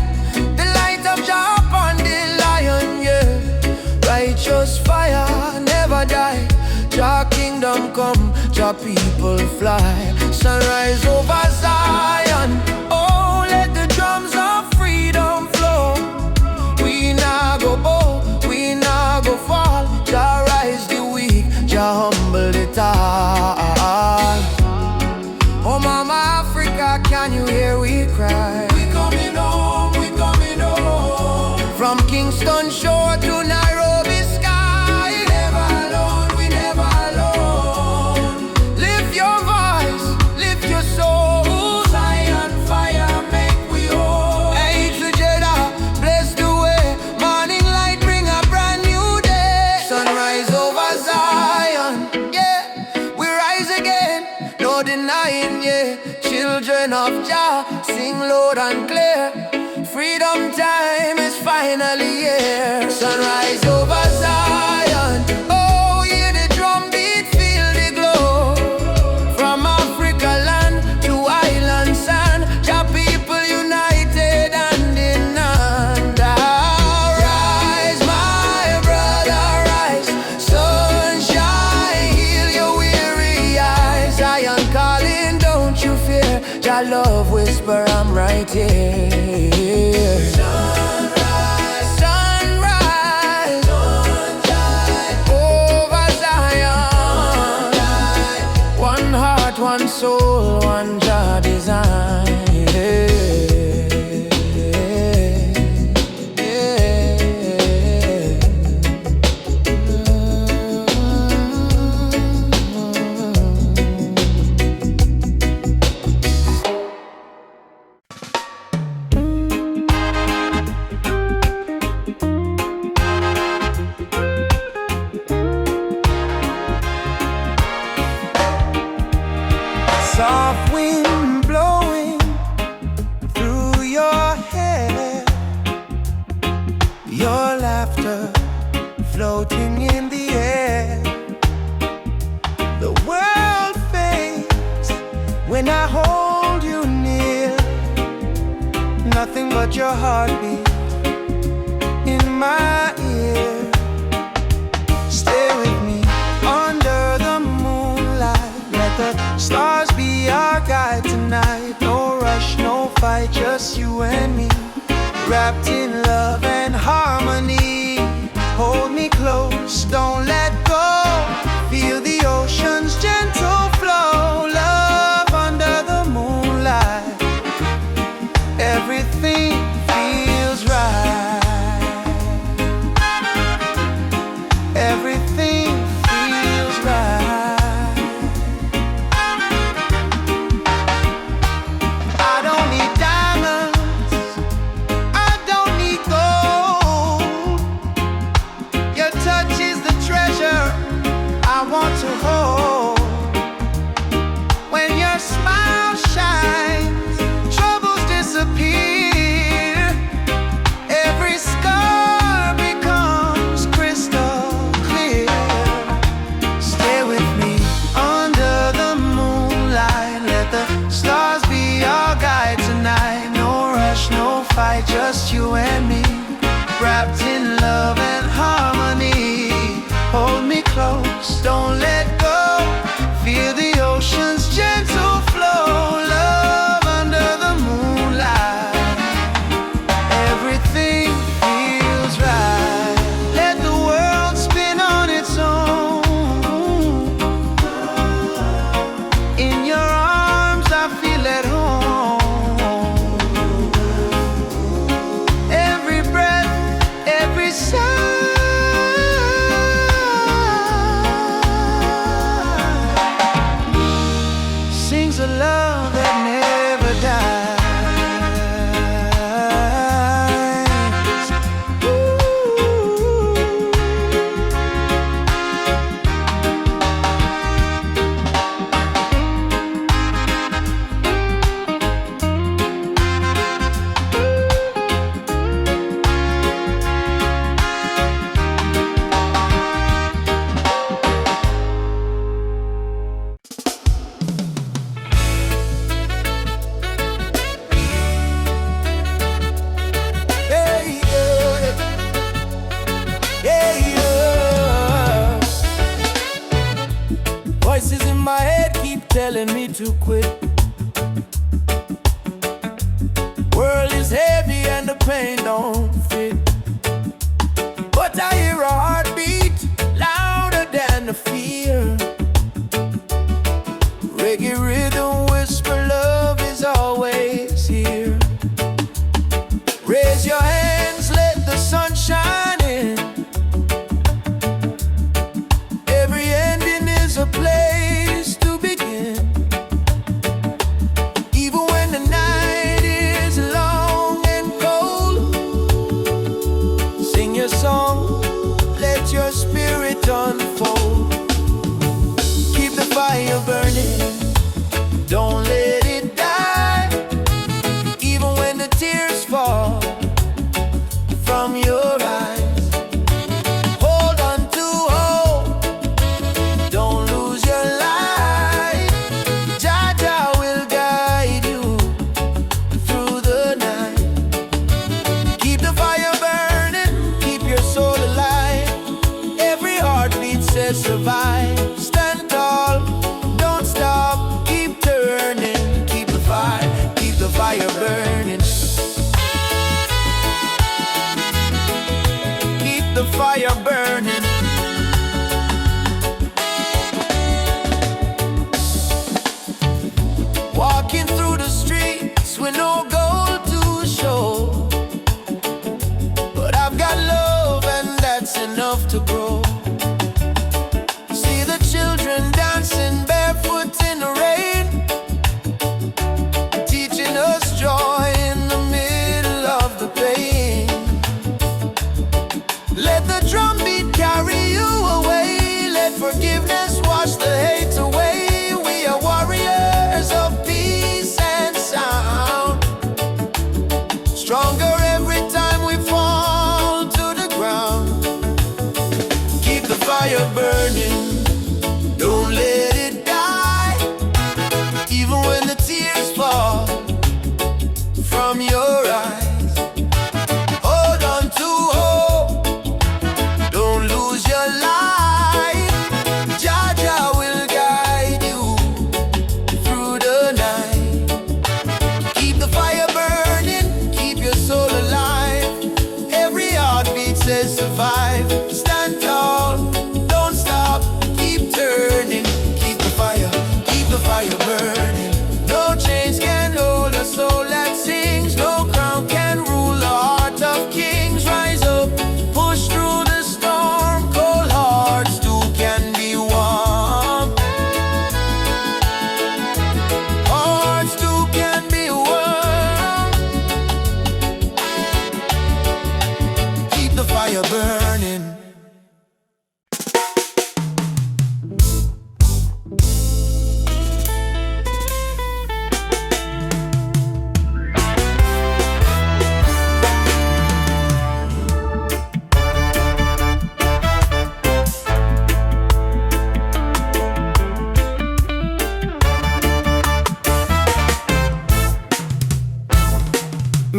The light of Jah upon the lion, yeah. Righteous fire never die. Jah kingdom come, Jah people fly. Sunrise over cry. We coming home, we coming home. From Kingston shore to Nairobi sky. We never alone, we never alone. Lift your voice, lift your soul. Zion fire make we whole. Hey, together, bless the way. Morning light bring a brand new day. Sunrise over Zion, yeah. We rise again, no denying, yeah. Children of Jah, sing loud and clear. Freedom time is finally here. Sunrise over Zion. Oh, hear the drum beat, feel the glow. From Africa land to island sand, Jah people united hand in hand. Rise, my brother, rise. Sunshine, heal your weary eyes. Zion calling, don't you fear. Jah love whisper, I'm right here. Sunrise, Sunrise, sunshine, over Zion. sunshine. One heart, one soul, one Jah design. Soft wind blowing through your hair, your laughter floating in the air. The world fades when I hold you near. Nothing but your heartbeat in my ear. Stay with me under the moonlight. Let the stars be our guide tonight. No rush, no fight, just you and me, wrapped in love and harmony. Hold me close, don't let go. Feel the ocean's gentle flow. Love under the moonlight. Everything feels right. Everything feels right. I don't need diamonds, I don't need gold. Your touch is the treasure I want to hold. When your smile shines, troubles disappear. Every scar becomes crystal clear. Stay with me under the moonlight. Let the stars be our guide tonight. No rush, no fight, just you and me, wrapped in love and harmony. Hold me close, don't let go. Feel the ocean's gentle flow. Love under the moonlight. Everything feels right. Let the world spin on its own. In your arms I feel at home. Every breath, every sigh sings a love that never dies. Hey, yeah. Hey, yeah. Voices in my head keep telling me to quit. World is heavy and the pain don't fit. But I hear a heartbeat louder than the fear. Reggae rhythm whisper love is always here.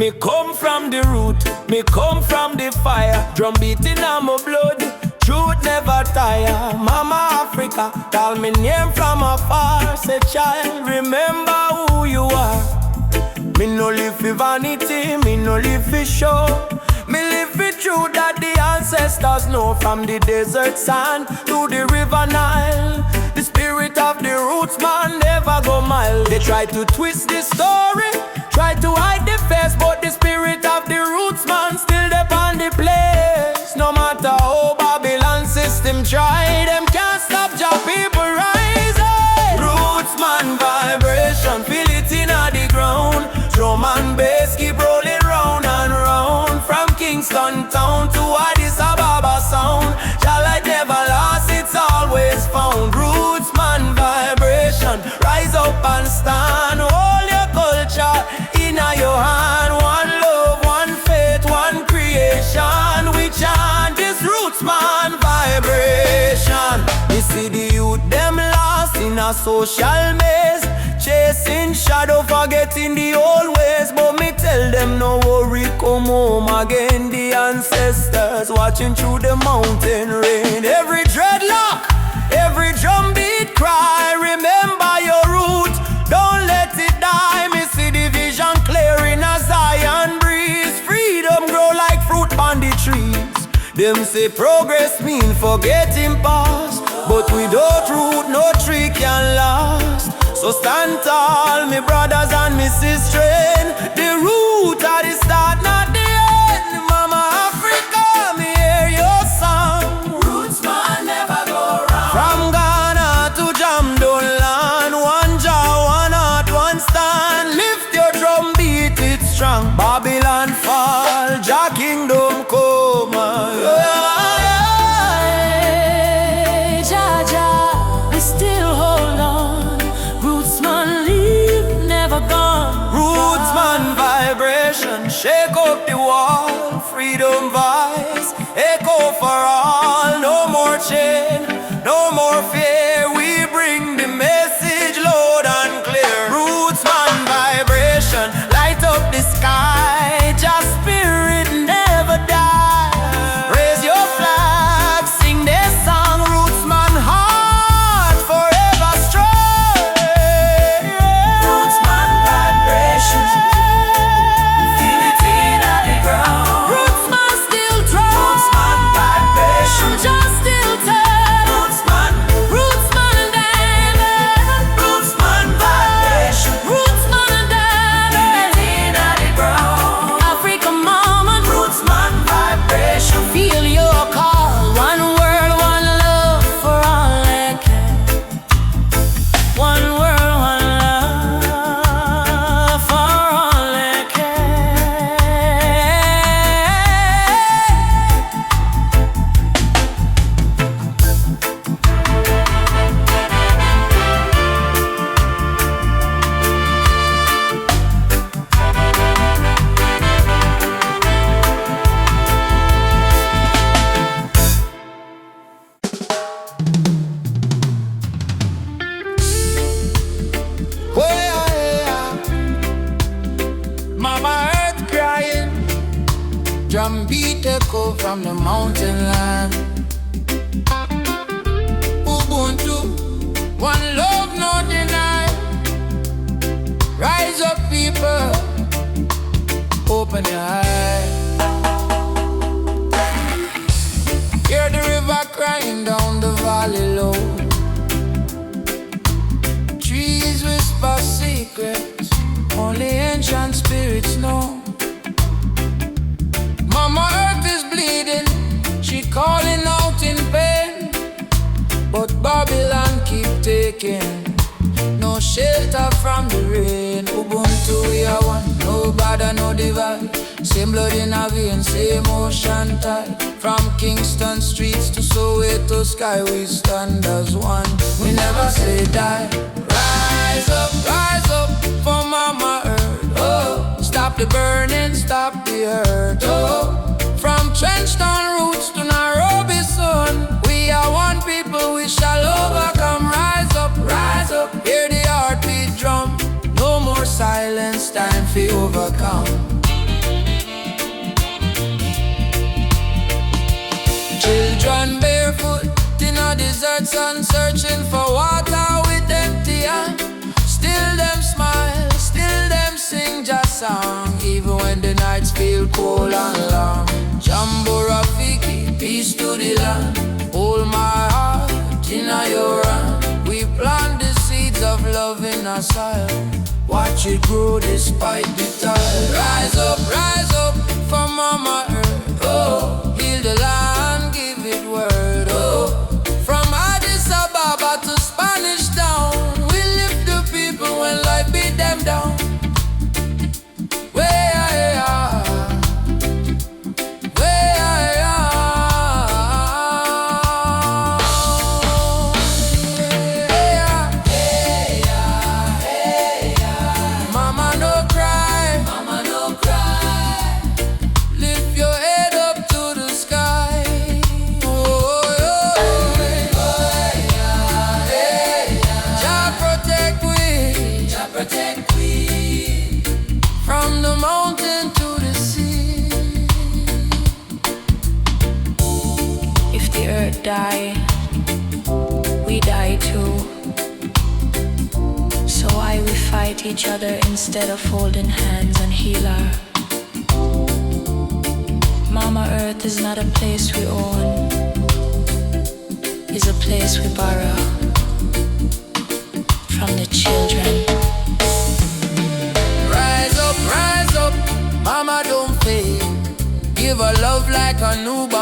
Me come from the root, me come from the fire. Drum beating on my blood, truth never tire. Mama Africa, call me name from afar. Say child, remember who you are. Me no live for vanity, me no live for show. Me live for truth that the ancestors know. From the desert sand to the river Nile, the spirit of the roots man never go mild. They try to twist the story, try to hide the face, but the spirit of the roots man still there on the place. No matter how Babylon system try, them can't stop your people rising. Roots man vibration, feel it in the ground. Drum and bass keep rolling round and round. From Kingston town to Addis Ababa sound, your light never lost, it's always found. Roots man vibration, rise up and stand. Hold your culture in your hand. One love, one faith, one creation. We chant this roots man vibration. You see the youth them lost in a social maze, chasing shadow, forgetting the old ways. But me tell them no worry, come home again. The ancestors watching through the mountain rain. Every dreadlock, every drum beat cry, remember your root, don't let it die. Me see the vision clear in a Zion breeze. Freedom grow like fruit on the trees. Them say progress mean forgetting past, but without root no tree can last. So stand tall, me brothers and me sisters. The root at the start, not the end. Mama Africa, me hear your song. Roots man never go wrong. From Ghana to Jamdoland, one jaw, one heart, one stand. Lift your drum beat, it's strong. Babylon fall, Jah kingdom come. Jah, Jah, we still hold on. Roots man leave, never gone. Roots man vibration, shake up the wall. Freedom voice, echo for all. No more chain, no more fear. We bring the message loud and clear. Roots man vibration, light up the sky. Just spirit never die. Raise your flag, sing their song. Roots man heart forever strong. Roots man vibration, feel it in the ground. Roots man still drum. Roots man vibration, Just still turn. roots man, Roots man and David. roots man vibration, Roots man and David. feel it in the ground. Africa mama, Roots man vibration, feel your call. One world, one love for all that care. One world, one love for all that care. Mama earth crying, drum beat echo from the mountain land. Ubuntu, one love no deny. Rise up people, open your eyes. Hear the river crying down the valley low. Trees whisper secrets only ancient spirits know. Mama earth is bleeding, she calling out in pain. But Babylon keep taking no shelter from the rain. Ubuntu we are one, no bother, no divide. Same blood in our veins, same ocean tide. From Kingston streets to Soweto sky, we stand as one. We never say die. Rise up for Mama Earth. Oh, stop the burning, stop the hurt. Oh, from Trenchtown roots to Nairobi sun, we are one people, we shall overcome. Rise up, hear the heartbeat drum. No more silence, time for overcome. deserts and searching for water with empty hand. Still them smile, still them sing just song, even when the nights feel cold and long. Jambo Rafiki, peace to the land. Hold my heart in your hand. We plant the seeds of love in our soil. Watch it grow despite the tide. Rise up for Mama Earth. Oh, heal the land, give it word. Oh, from Addis Ababa to Spanish Town, we lift the people when life beat them down. From the mountain to the sea. If the earth die, we die too. So why we fight each other instead of holding hands and heal her? Mama Earth is not a place we own, it's a place we borrow from the children. Rise up, Mama, don't fade. Give her love like a newborn.